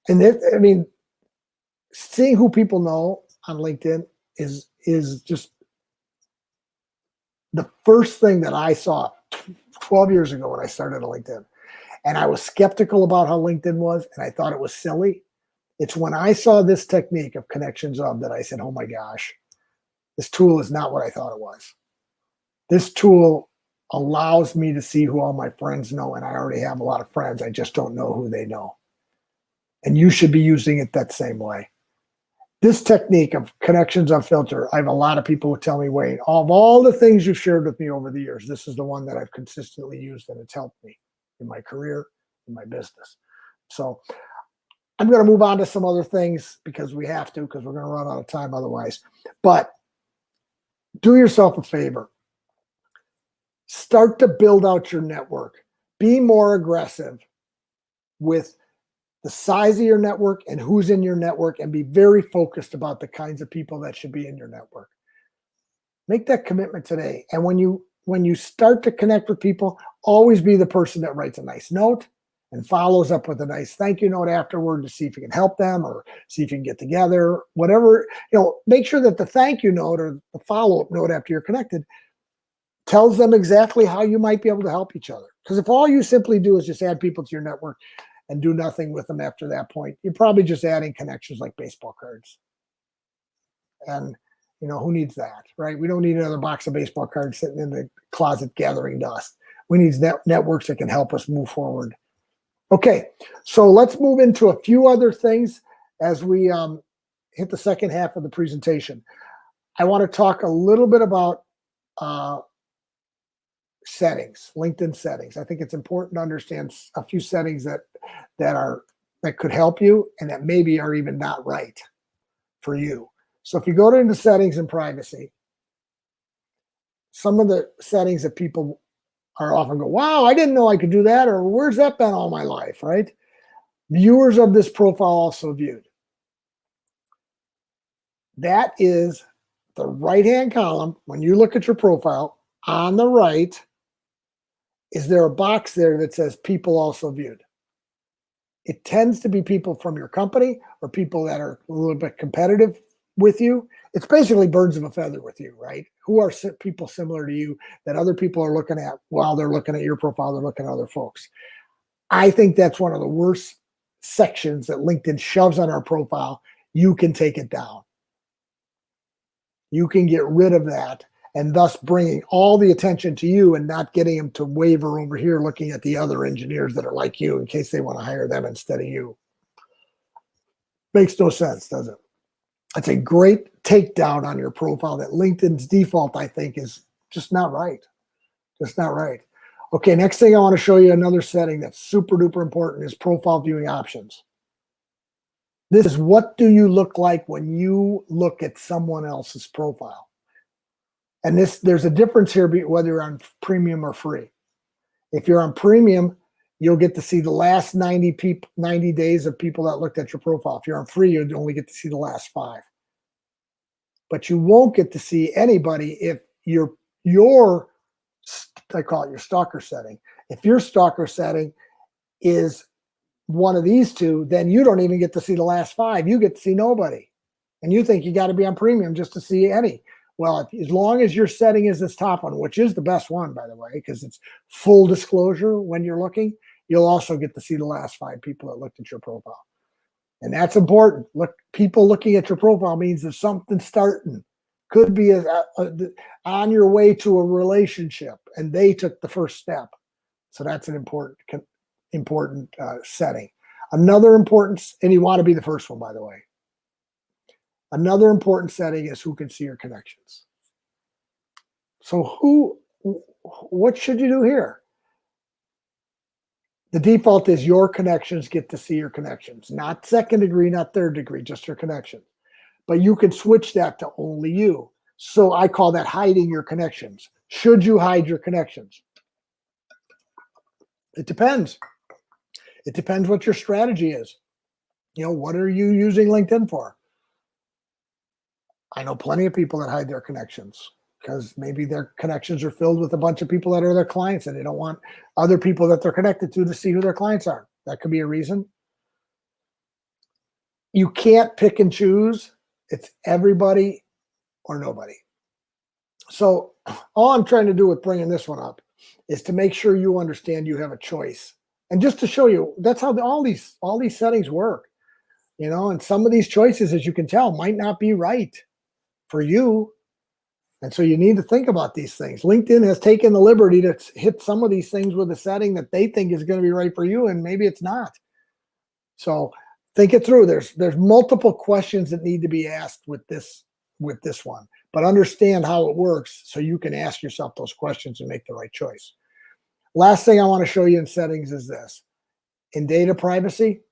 And seeing who people know on LinkedIn is just the first thing that I saw 12 years ago when I started on LinkedIn. And I was skeptical about how LinkedIn was, and I thought it was silly. It's when I saw this technique of Connections Of that I said, "Oh my gosh, this tool is not what I thought it was." This tool allows me to see who all my friends know, and I already have a lot of friends. I just don't know who they know. And you should be using it that same way. This technique of Connections Of filter, I have a lot of people who tell me, "Wayne, of all the things you've shared with me over the years, this is the one that I've consistently used, and it's helped me in my career, in my business." So I'm going to move on to some other things because we have to, because we're going to run out of time otherwise. But do yourself a favor. Start to build out your network. Be more aggressive with the size of your network and who's in your network, and be very focused about the kinds of people that should be in your network. Make that commitment today. And when you start to connect with people, always be the person that writes a nice note and follows up with a nice thank you note afterward to see if you can help them or see if you can get together, whatever. Make sure that the thank you note or the follow-up note after you're connected tells them exactly how you might be able to help each other. Because if all you simply do is just add people to your network and do nothing with them after that point, you're probably just adding connections like baseball cards. And who needs that, right? We don't need another box of baseball cards sitting in the closet gathering dust. We need networks that can help us move forward. Okay, so let's move into a few other things as we hit the second half of the presentation. I want to talk a little bit about settings, LinkedIn settings. I think it's important to understand a few settings that could help you and that maybe are even not right for you. So if you go into settings and privacy, some of the settings that people are often go, wow, I didn't know I could do that, or where's that been all my life, right? Viewers of this profile also viewed. That is the right-hand column. When you look at your profile, on the right, is there a box there that says people also viewed? It tends to be people from your company or people that are a little bit competitive with you. It's basically birds of a feather with you, right? Who are people similar to you that other people are looking at while they're looking at your profile, they're looking at other folks. I think that's one of the worst sections that LinkedIn shoves on our profile. You can take it down. You can get rid of that, and thus bringing all the attention to you and not getting them to waver over here looking at the other engineers that are like you in case they want to hire them instead of you. Makes no sense, does it? It's a great takedown on your profile that LinkedIn's default, I think, is just not right. Just not right. Okay, next thing I want to show you, another setting that's super duper important, is profile viewing options. This is what do you look like when you look at someone else's profile. And there's a difference here whether you're on premium or free. If you're on premium, you'll get to see the last 90 days of people that looked at your profile. If you're on free, you'll only get to see the last 5. But you won't get to see anybody if I call it your stalker setting. If your stalker setting is one of these two, then you don't even get to see the last 5. You get to see nobody. And you think you got to be on premium just to see any. Well, as long as your setting is this top one, which is the best one, by the way, because it's full disclosure when you're looking, you'll also get to see the last 5 people that looked at your profile. And that's important. People looking at your profile means there's something starting. Could be on your way to a relationship, and they took the first step. So that's an important setting. Another important, and you want to be the first one, by the way. Another important setting is who can see your connections. So what should you do here? The default is your connections get to see your connections, not second degree, not third degree, just your connection. But you can switch that to only you. So I call that hiding your connections. Should you hide your connections? It depends. It depends what your strategy is. What are you using LinkedIn for? I know plenty of people that hide their connections because maybe their connections are filled with a bunch of people that are their clients and they don't want other people that they're connected to see who their clients are. That could be a reason. You can't pick and choose. It's everybody or nobody. So all I'm trying to do with bringing this one up is to make sure you understand you have a choice. And just to show you, that's how all these settings work. And some of these choices, as you can tell, might not be right for you. And so you need to think about these things. LinkedIn has taken the liberty to hit some of these things with a setting that they think is going to be right for you, and maybe it's not. So think it through. There's multiple questions that need to be asked with this one, but understand how it works so you can ask yourself those questions and make the right choice. Last thing I want to show you in settings is this. In data privacy,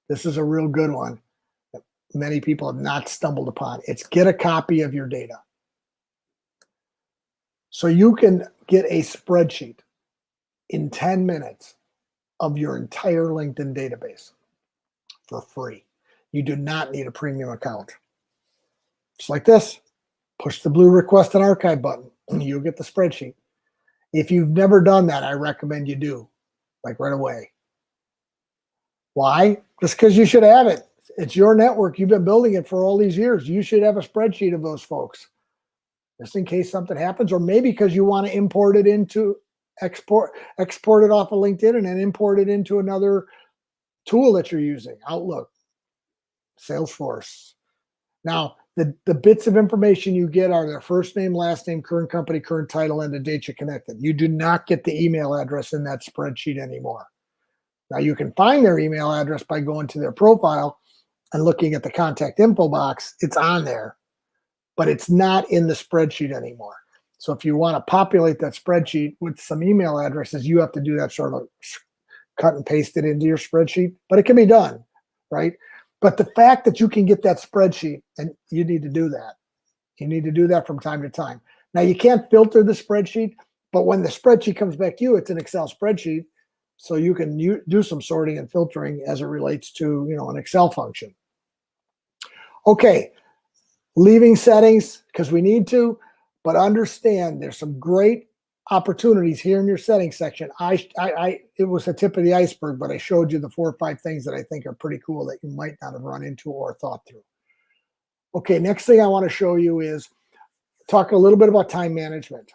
this is a real good one that many people have not stumbled upon. It's get a copy of your data. So you can get a spreadsheet in 10 minutes of your entire LinkedIn database for free. You do not need a premium account. Just like this, push the blue request and archive button and you'll get the spreadsheet. If you've never done that, I recommend you do, like right away. Why? Just because you should have it. It's your network. You've been building it for all these years. You should have a spreadsheet of those folks, just in case something happens, or maybe because you want to import it into export it off of LinkedIn and then import it into another tool that you're using, Outlook, Salesforce. Now, the bits of information you get are their first name, last name, current company, current title, and the date you connected. You do not get the email address in that spreadsheet anymore. Now, you can find their email address by going to their profile and looking at the contact info box. It's on there, but it's not in the spreadsheet anymore. So if you want to populate that spreadsheet with some email addresses, you have to do that sort of cut and paste it into your spreadsheet, but it can be done, right? But the fact that you can get that spreadsheet, and you need to do that. You need to do that from time to time. Now, you can't filter the spreadsheet, but when the spreadsheet comes back to you, it's an Excel spreadsheet. So you can do some sorting and filtering as it relates to, an Excel function. Okay, leaving settings because we need to, but understand there's some great opportunities here in your settings section. It was the tip of the iceberg, but I showed you the 4 or 5 things that I think are pretty cool that you might not have run into or thought through. Okay, next thing I want to show you is talk a little bit about time management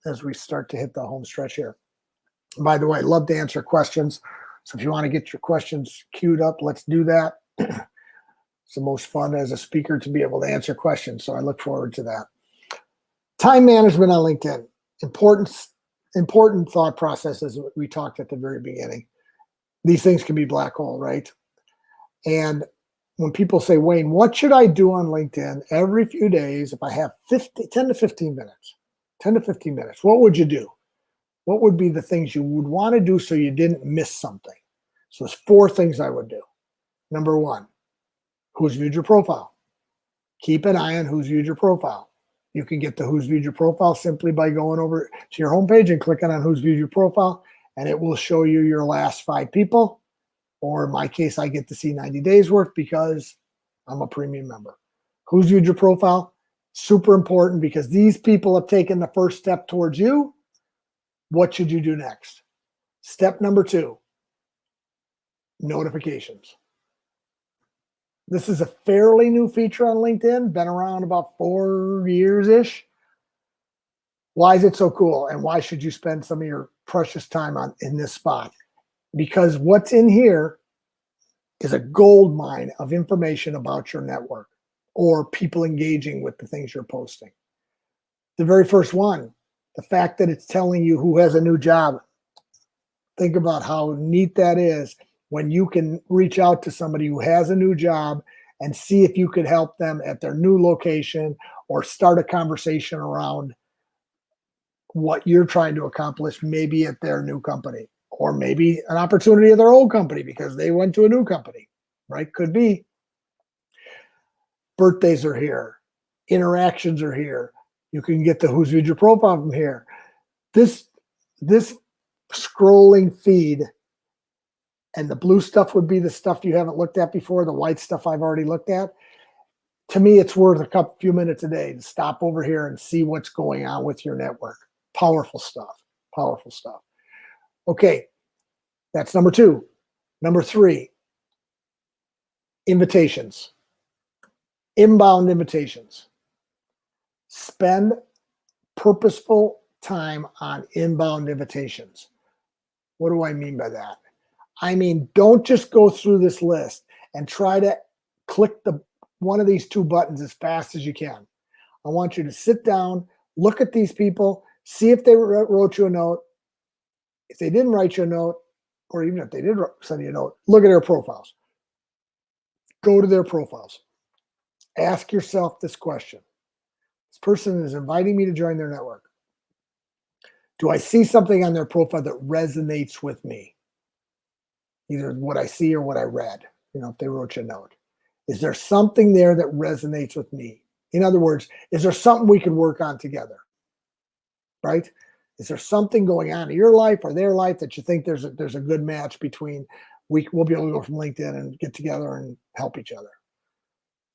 as we start to hit the home stretch here. By the way, I'd love to answer questions. So if you want to get your questions queued up, let's do that. It's the most fun as a speaker to be able to answer questions. So I look forward to that. Time management on LinkedIn. Important thought processes we talked at the very beginning. These things can be black hole, right? And when people say, Wayne, what should I do on LinkedIn every few days if I have 10 to 15 minutes? 10 to 15 minutes. What would you do? What would be the things you would want to do so you didn't miss something? So there's 4 things I would do. Number 1, who's viewed your profile? Keep an eye on who's viewed your profile. You can get to who's viewed your profile simply by going over to your homepage and clicking on who's viewed your profile, and it will show you your last 5 people. Or in my case, I get to see 90 days worth because I'm a premium member. Who's viewed your profile? Super important because these people have taken the first step towards you. What should you do next? Step number 2, notifications. This is a fairly new feature on LinkedIn, been around about 4 years-ish. Why is it so cool? And why should you spend some of your precious time in this spot? Because what's in here is a gold mine of information about your network or people engaging with the things you're posting. The very first one, the fact that it's telling you who has a new job. Think about how neat that is when you can reach out to somebody who has a new job and see if you could help them at their new location or start a conversation around what you're trying to accomplish, maybe at their new company, or maybe an opportunity at their old company because they went to a new company, right? Could be. Birthdays are here. Interactions are here. You can get the who's viewed your profile from here. This scrolling feed, and the blue stuff would be the stuff you haven't looked at before. The white stuff I've already looked at. To me, it's worth a few minutes a day to stop over here and see what's going on with your network. Powerful stuff. Powerful stuff. Okay, that's number 2. Number 3, invitations. Inbound invitations. Spend purposeful time on inbound invitations. What do I mean by that? I mean, don't just go through this list and try to click one of these 2 buttons as fast as you can. I want you to sit down, look at these people, see if they wrote you a note. If they didn't write you a note, or even if they did send you a note, look at their profiles. Go to their profiles. Ask yourself this question. This person is inviting me to join their network. Do I see something on their profile that resonates with me? Either what I see or what I read, if they wrote you a note. Is there something there that resonates with me? In other words, is there something we could work on together? Right? Is there something going on in your life or their life that you think there's a good match between? We'll be able to go from LinkedIn and get together and help each other.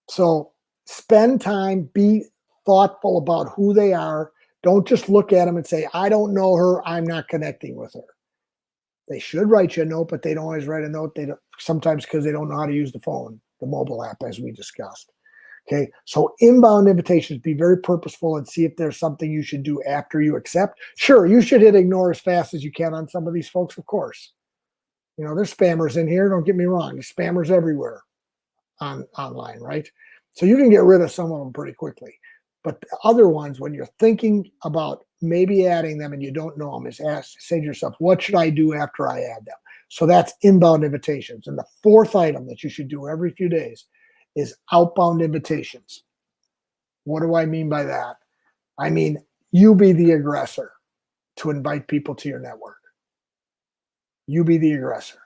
So spend time, be thoughtful about who they are. Don't just look at them and say, I don't know her, I'm not connecting with her. They should write you a note, but they don't always write a note. They don't, sometimes because they don't know how to use the phone, the mobile app, as we discussed. Okay, so inbound invitations, be very purposeful and see if there's something you should do after you accept. Sure, you should hit ignore as fast as you can on some of these folks, of course. You know, there's spammers in here, don't get me wrong. There's spammers everywhere online, right? So you can get rid of some of them pretty quickly. But the other ones, when you're thinking about maybe adding them and you don't know them, say to yourself, what should I do after I add them? So that's inbound invitations. And the fourth item that you should do every few days is outbound invitations. What do I mean by that? I mean, you be the aggressor to invite people to your network. You be the aggressor.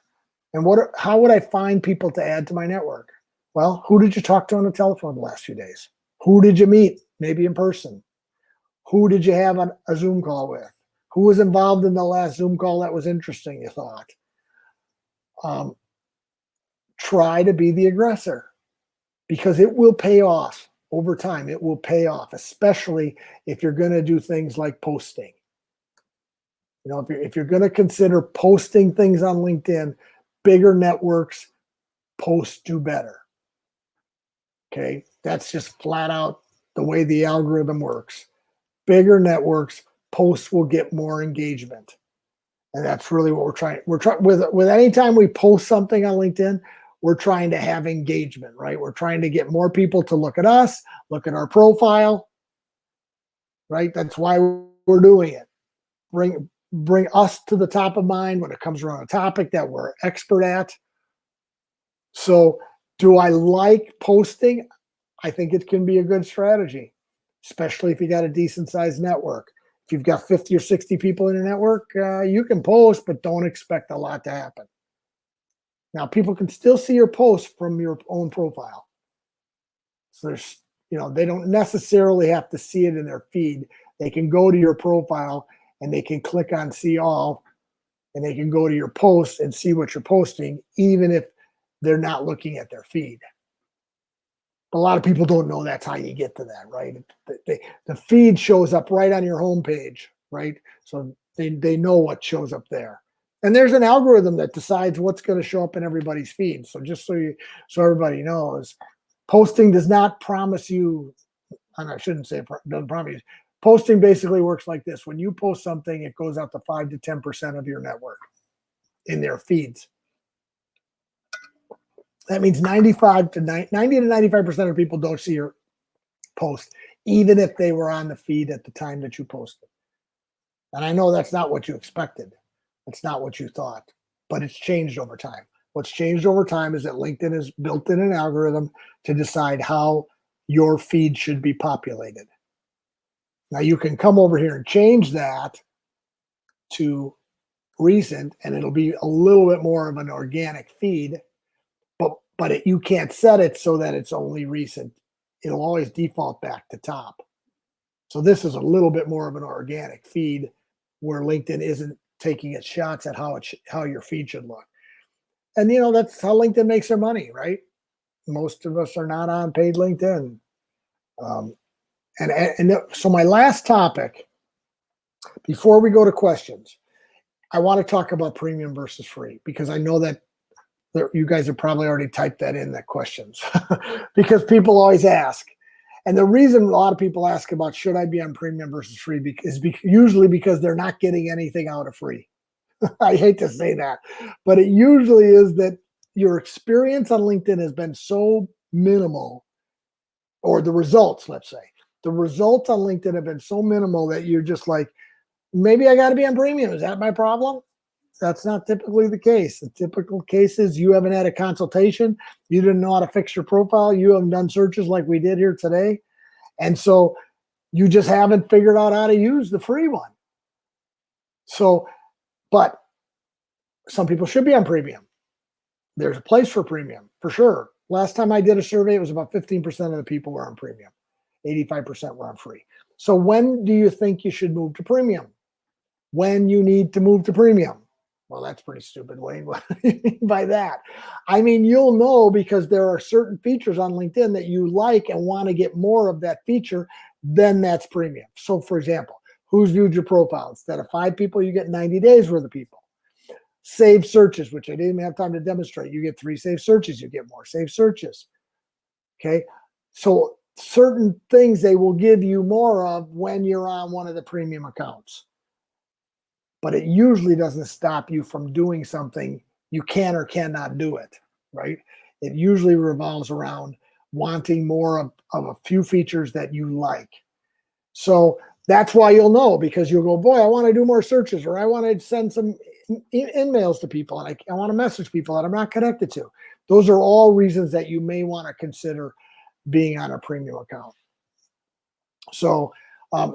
And how would I find people to add to my network? Well, who did you talk to on the telephone the last few days? Who did you meet, maybe in person? Who did you have on a Zoom call with? Who was involved in the last Zoom call that was interesting, you thought? Try to be the aggressor because it will pay off over time. It will pay off, especially if you're going to do things like posting. You know, if you're going to consider posting things on LinkedIn, bigger networks do better. Okay, that's just flat out the way the algorithm works. Bigger networks, posts will get more engagement. And that's really what we're trying with any time we post something on LinkedIn, we're trying to have engagement, right? We're trying to get more people to look at us, look at our profile, right? That's why we're doing it. Bring us to the top of mind when it comes around a topic that we're expert at. So do I like posting? I think it can be a good strategy, especially if you got a decent sized network. If you've got 50 or 60 people in your network, you can post, but don't expect a lot to happen. Now, people can still see your posts from your own profile. So there's, you know, they don't necessarily have to see it in their feed. They can go to your profile and they can click on see all, and they can go to your posts and see what you're posting, even if they're not looking at their feed. But a lot of people don't know that's how you get to that, right? The feed shows up right on your homepage, right? So they know what shows up there. And there's an algorithm that decides what's going to show up in everybody's feed. So just so everybody knows, posting does not promise you, and I shouldn't say it doesn't promise you. Posting basically works like this. When you post something, it goes out to 5 to 10% of your network in their feeds. That means 90 to 95% of people don't see your post, even if they were on the feed at the time that you posted. And I know that's not what you expected. That's not what you thought, but it's changed over time. What's changed over time is that LinkedIn has built in an algorithm to decide how your feed should be populated. Now you can come over here and change that to recent, and it'll be a little bit more of an organic feed, but you can't set it so that it's only recent. It'll always default back to top. So this is a little bit more of an organic feed where LinkedIn isn't taking its shots at how your feed should look. And, you know, that's how LinkedIn makes their money, right? Most of us are not on paid LinkedIn. So my last topic, before we go to questions, I want to talk about premium versus free, because I know that you guys have probably already typed that in, that questions, because people always ask. And the reason a lot of people ask about should I be on premium versus free is usually because they're not getting anything out of free. I hate to say that, but it usually is that your experience on LinkedIn has been so minimal, or the results, let's say, the results on LinkedIn have been so minimal that you're just like, maybe I got to be on premium. Is that my problem? That's not typically the case. The typical case is you haven't had a consultation. You didn't know how to fix your profile. You haven't done searches like we did here today. And so you just haven't figured out how to use the free one. So, but some people should be on premium. There's a place for premium, for sure. Last time I did a survey, it was about 15% of the people were on premium. 85% were on free. So when do you think you should move to premium? when you need to move to premium. Well, that's pretty stupid, Wayne. What do you mean by that? I mean, you'll know because there are certain features on LinkedIn that you like and want to get more of that feature, then that's premium. So for example, who's viewed your profile? Instead of 5 people, you get 90 days worth of people. Saved searches, which I didn't even have time to demonstrate. You get 3 saved searches, you get more saved searches. Okay. So certain things they will give you more of when you're on one of the premium accounts. But it usually doesn't stop you from doing something. You can or cannot do it, right? It usually revolves around wanting more of a few features that you like. So that's why you'll know, because you'll go, boy, I want to do more searches, or I want to send some emails to people, and I want to message people that I'm not connected to. Those are all reasons that you may want to consider being on a premium account. So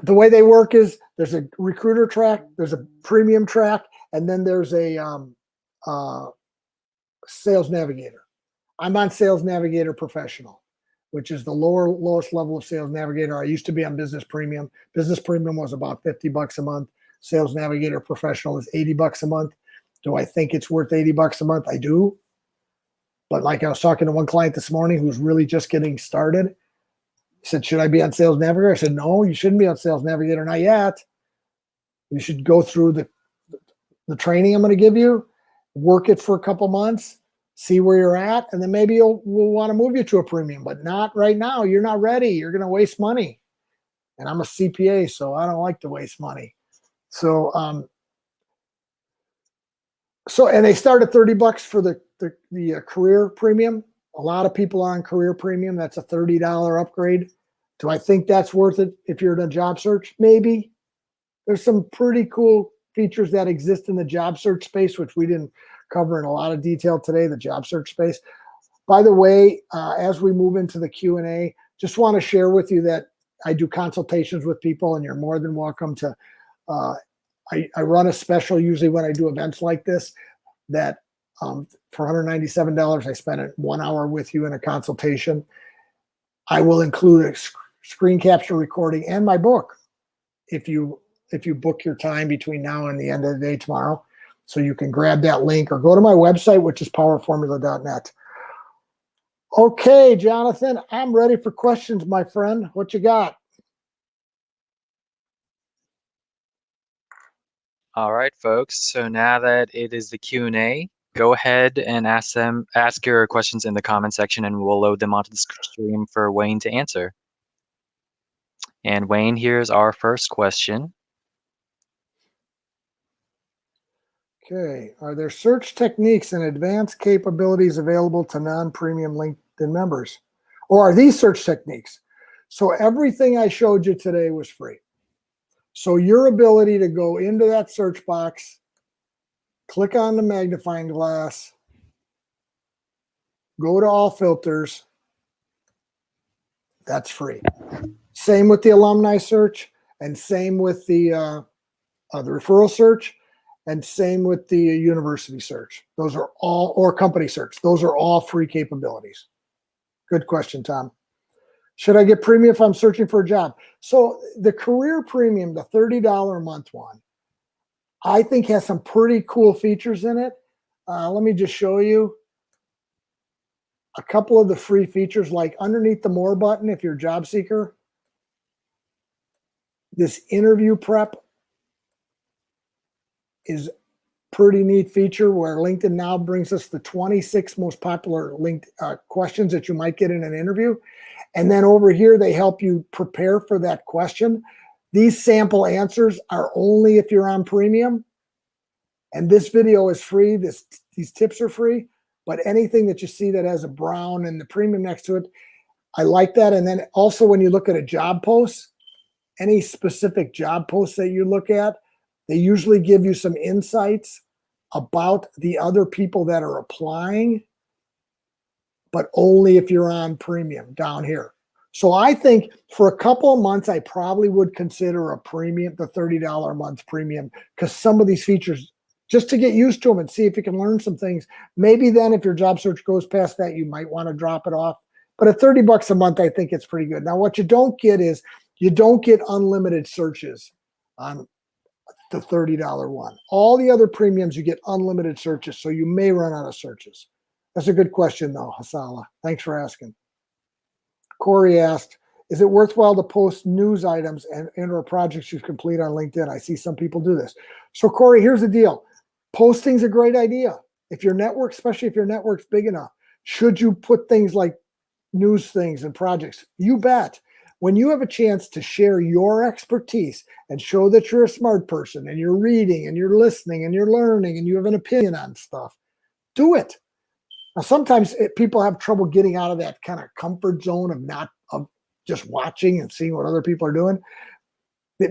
the way they work is there's a recruiter track, there's a premium track, and then there's a sales navigator. I'm on Sales Navigator Professional, which is the lowest level of Sales Navigator. I used to be on Business Premium. Business Premium was about $50 a month. Sales Navigator Professional is $80 a month. Do I think it's worth $80 a month? I do. But like I was talking to one client this morning who's really just getting started. He said, should I be on Sales Navigator? I said, no, you shouldn't be on Sales Navigator, not yet. You should go through the training I'm going to give you, work it for a couple months, see where you're at, and then maybe we'll want to move you to a premium, but not right now. You're not ready. You're going to waste money. And I'm a CPA, so I don't like to waste money. So, and they start at $30 for the career premium. A lot of people are on career premium. That's a $30 upgrade. Do I think that's worth it if you're in a job search? Maybe. There's some pretty cool features that exist in the job search space, which we didn't cover in a lot of detail today, the job search space. By the way, as we move into the Q&A, just want to share with you that I do consultations with people, and you're more than welcome to. I run a special usually when I do events like this that for $197, I spend 1 hour with you in a consultation. I will include a screen capture recording and my book if you book your time between now and the end of the day tomorrow. So you can grab that link or go to my website, which is powerformula.net. Okay, Jonathan, I'm ready for questions, my friend. What you got? All right, folks. So now that it is the Q&A, go ahead and ask your questions in the comment section, and we'll load them onto the stream for Wayne to answer. And Wayne, here's our first question. Okay. Are there search techniques and advanced capabilities available to non-premium LinkedIn members? Or are these search techniques? So everything I showed you today was free. So your ability to go into that search box, click on the magnifying glass, go to all filters, that's free. Same with the alumni search, and same with the referral search, and same with the university search. Those are all, or company search. Those are all free capabilities. Good question, Tom. Should I get premium if I'm searching for a job? So the career premium, the $30 a month one, I think has some pretty cool features in it. Let me just show you a couple of the free features, like underneath the more button, if you're a job seeker, this interview prep is pretty neat feature where LinkedIn now brings us the 26 most popular questions that you might get in an interview. And then over here, they help you prepare for that question. These sample answers are only if you're on premium. And this video is free. These tips are free. But anything that you see that has a brown and the premium next to it, I like that. And then also when you look at a job post, any specific job posts that you look at, they usually give you some insights about the other people that are applying, but only if you're on premium down here. So I think for a couple of months, I probably would consider a premium, the $30 a month premium, because some of these features, just to get used to them and see if you can learn some things. Maybe then if your job search goes past that, you might want to drop it off. But at $30 a month, I think it's pretty good. Now, what you don't get is you don't get unlimited searches on the $30 one. All the other premiums, you get unlimited searches, so you may run out of searches. That's a good question, though, Hasala. Thanks for asking. Corey asked, is it worthwhile to post news items and or projects you complete on LinkedIn? I see some people do this. So, Corey, here's the deal. Posting's a great idea. If your network, especially if your network's big enough, should you put things like news things and projects? You bet. When you have a chance to share your expertise and show that you're a smart person and you're reading and you're listening and you're learning and you have an opinion on stuff, do it. Now, sometimes people have trouble getting out of that kind of comfort zone of just watching and seeing what other people are doing,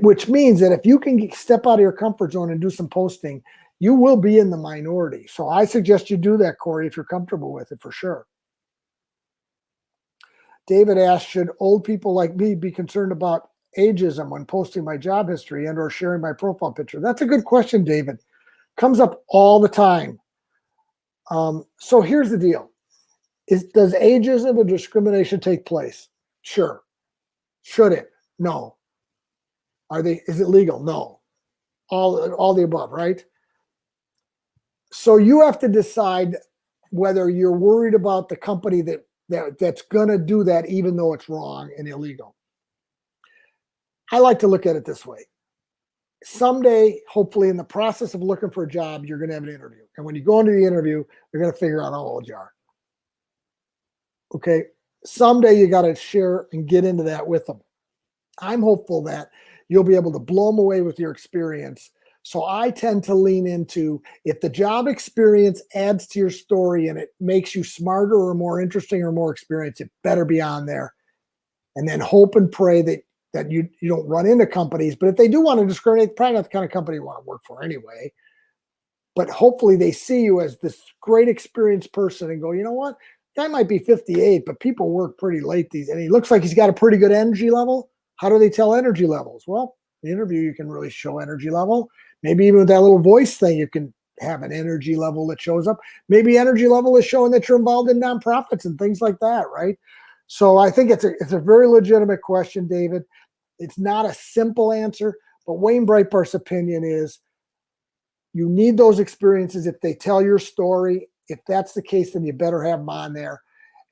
which means that if you can step out of your comfort zone and do some posting, you will be in the minority. So I suggest you do that, Corey, if you're comfortable with it, for sure. David asked, should old people like me be concerned about ageism when posting my job history and or sharing my profile picture? That's a good question, David. Comes up all the time. So here's the deal. Does ageism or discrimination take place? Sure. Should it? No. Is it legal? No. All the above, right? So you have to decide whether you're worried about the company that's going to do that, even though it's wrong and illegal. I like to look at it this way. Someday, hopefully in the process of looking for a job, you're going to have an interview. And when you go into the interview, you're going to figure out how old you are. Okay. Someday you got to share and get into that with them. I'm hopeful that you'll be able to blow them away with your experience. So I tend to lean into, if the job experience adds to your story and it makes you smarter or more interesting or more experienced, it better be on there. And then hope and pray that you don't run into companies. But if they do want to discriminate, probably not the kind of company you want to work for anyway. But hopefully they see you as this great experienced person and go, you know what? Guy might be 58, but people work pretty late and he looks like he's got a pretty good energy level. How do they tell energy levels? Well, the interview, you can really show energy level. Maybe even with that little voice thing, you can have an energy level that shows up. Maybe energy level is showing that you're involved in nonprofits and things like that, right? So I think it's a very legitimate question, David. It's not a simple answer, but Wayne Breitbart's opinion is you need those experiences if they tell your story. If that's the case, then you better have them on there.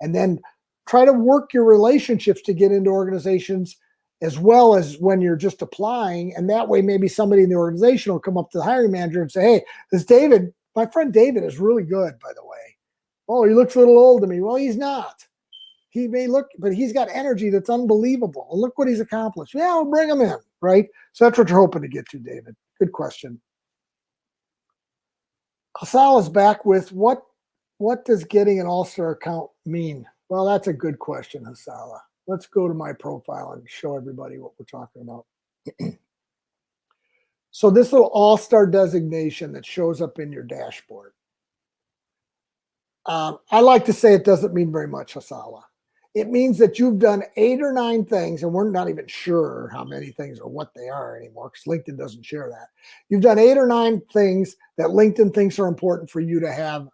And then try to work your relationships to get into organizations as well as when you're just applying. And that way, maybe somebody in the organization will come up to the hiring manager and say, hey, this David, my friend David is really good, by the way. Oh, he looks a little old to me. Well, he's not. He may look, but he's got energy that's unbelievable. Look what he's accomplished. Yeah, I'll bring him in, right? So that's what you're hoping to get to, David. Good question. Hasal is back with what does getting an all-star account mean? Well, that's a good question, Hasala. Let's go to my profile and show everybody what we're talking about. So this little all-star designation that shows up in your dashboard. I like to say it doesn't mean very much, Hasala. It means that you've done 8 or 9 things, and we're not even sure how many things or what they are anymore because LinkedIn doesn't share that. You've done 8 or 9 things that LinkedIn thinks are important for you to have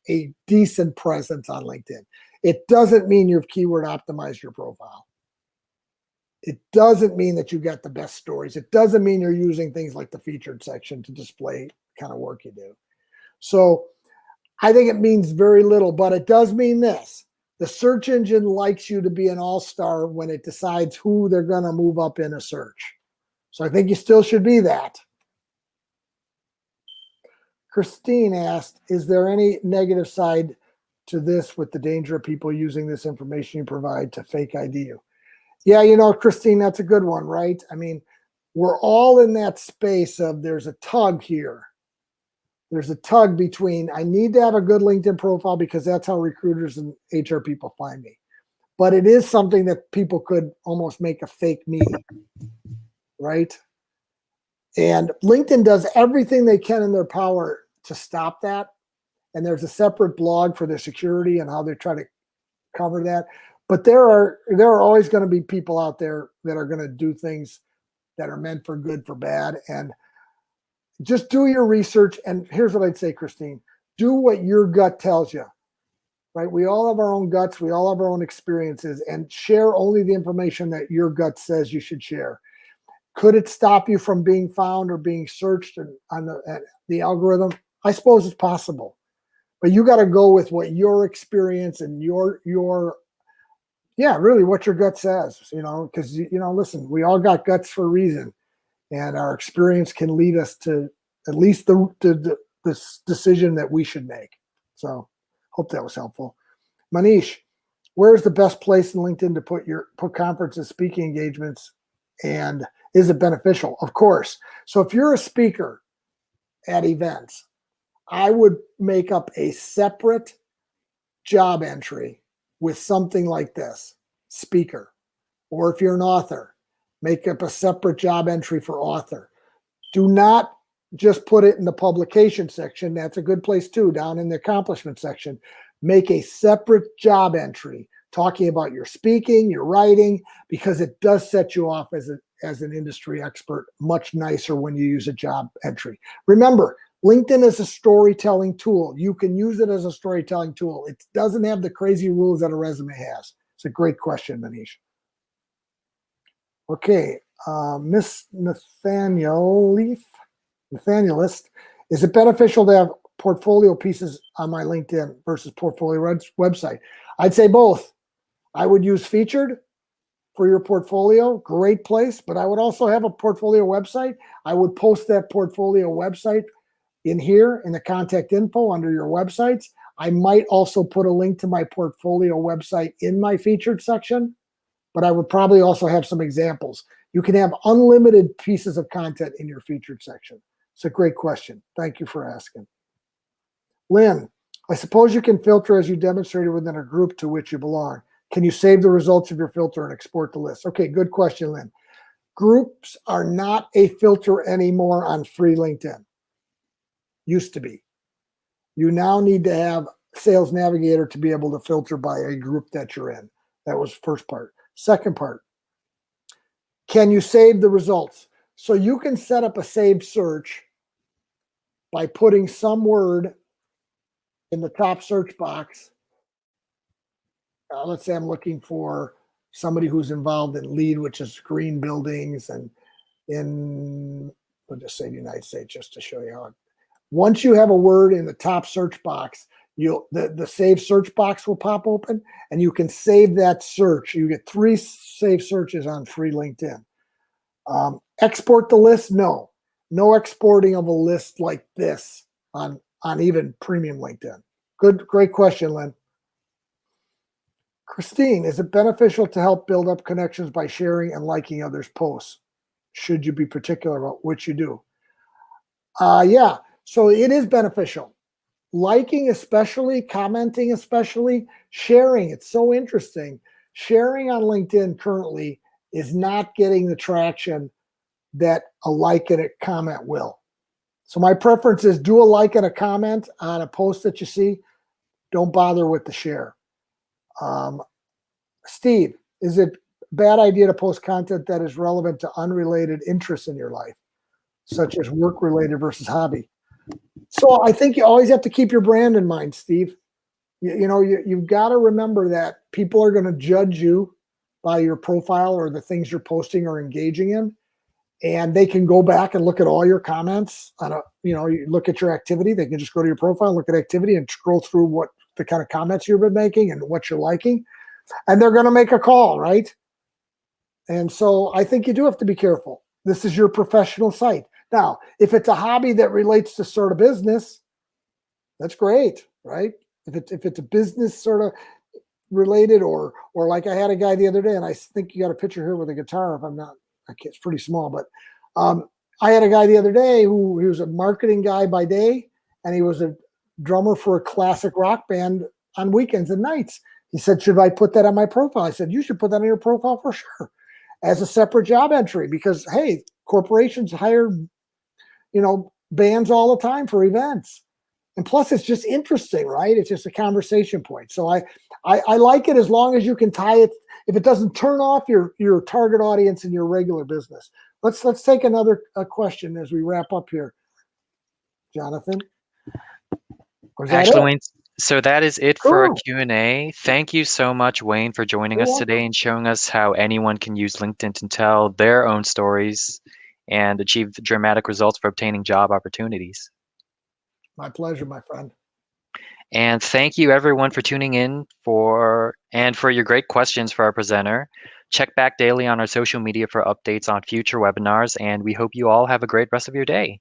a decent presence on LinkedIn. It doesn't mean you've keyword optimized your profile. It doesn't mean that you got the best stories. It doesn't mean you're using things like the featured section to display kind of work you do. So I think it means very little, but it does mean this. The search engine likes you to be an all-star when it decides who they're going to move up in a search. So I think you still should be that. Christine asked, is there any negative side to this with the danger of people using this information you provide to fake ID you? Yeah, you know, Christine, that's a good one, right? I mean, we're all in that space of there's a tug here. There's a tug between I need to have a good LinkedIn profile because that's how recruiters and HR people find me. But it is something that people could almost make a fake me, right? And LinkedIn does everything they can in their power to stop that. And there's a separate blog for their security and how they try to cover that. But there are always going to be people out there that are going to do things that are meant for good, for bad. And just do your research. And here's what I'd say, Christine, do what your gut tells you, right? We all have our own guts. We all have our own experiences, and share only the information that your gut says you should share. Could it stop you from being found or being searched on the algorithm? I suppose it's possible, but you got to go with what your experience and really what your gut says, because, listen, we all got guts for a reason, and our experience can lead us to at least this decision that we should make. So hope that was helpful. Manish, where's the best place in LinkedIn to put conferences, speaking engagements, and is it beneficial? Of course. So if you're a speaker at events, I would make up a separate job entry with something like this, speaker. Or if you're an author, make up a separate job entry for author. Do not just put it in the publication section. That's a good place too, down in the accomplishment section. Make a separate job entry talking about your speaking, your writing, because it does set you off as an industry expert much nicer when you use a job entry. Remember, LinkedIn is a storytelling tool. You can use it as a storytelling tool. It doesn't have the crazy rules that a resume has. It's a great question, Manish. Okay, Miss Nathanielist, is it beneficial to have portfolio pieces on my LinkedIn versus portfolio website? I'd say both. I would use featured for your portfolio, great place, but I would also have a portfolio website. I would post that portfolio website in here in the contact info under your websites. I might also put a link to my portfolio website in my featured section, but I would probably also have some examples. You can have unlimited pieces of content in your featured section. It's a great question. Thank you for asking. Lynn, I suppose you can filter as you demonstrated within a group to which you belong. Can you save the results of your filter and export the list? Okay, good question, Lynn. Groups are not a filter anymore on free LinkedIn. Used to be. You now need to have Sales Navigator to be able to filter by a group that you're in. That was the first part. Second part, can you save the results? So you can set up a saved search by putting some word in the top search box. Let's say I'm looking for somebody who's involved in LEED, which is green buildings, and we'll just say the United States just to show you how. Once you have a word in the top search box, the save search box will pop open, and you can save that search. You get 3 saved searches on free LinkedIn. Export the list? No exporting of a list like this on even premium LinkedIn. Great question, Lynn. Christine, is it beneficial to help build up connections by sharing and liking others' posts? Should you be particular about which you do? Yeah, so it is beneficial. Liking especially, commenting especially, sharing. It's so interesting. Sharing on LinkedIn currently is not getting the traction that a like and a comment will. So my preference is do a like and a comment on a post that you see. Don't bother with the share. Steve, is it a bad idea to post content that is relevant to unrelated interests in your life, such as work-related versus hobby? So I think you always have to keep your brand in mind, Steve. You've got to remember that people are going to judge you by your profile or the things you're posting or engaging in. And they can go back and look at all your comments you look at your activity. They can just go to your profile, look at activity, and scroll through what the kind of comments you've been making and what you're liking. And they're going to make a call, right? And so I think you do have to be careful. This is your professional site. Now, if it's a hobby that relates to sort of business, that's great, right? If it's a business sort of related, or like I had a guy the other day, and I think you got a picture here with a guitar. If I'm not, it's pretty small, but I had a guy the other day he was a marketing guy by day, and he was a drummer for a classic rock band on weekends and nights. He said, "Should I put that on my profile?" I said, "You should put that on your profile for sure, as a separate job entry, because hey, corporations hire, bands all the time for events. And plus it's just interesting, right? It's just a conversation point. So I like it as long as you can tie it. If it doesn't turn off your target audience in your regular business. Let's take another question as we wrap up here. Jonathan? Actually, Wayne, So that is it for our Cool. Q&A. Thank you so much, Wayne, for joining You're us welcome. today and showing us how anyone can use LinkedIn to tell their own stories and achieve dramatic results for obtaining job opportunities. My pleasure, my friend. And thank you everyone for tuning in for your great questions for our presenter. Check back daily on our social media for updates on future webinars, and we hope you all have a great rest of your day.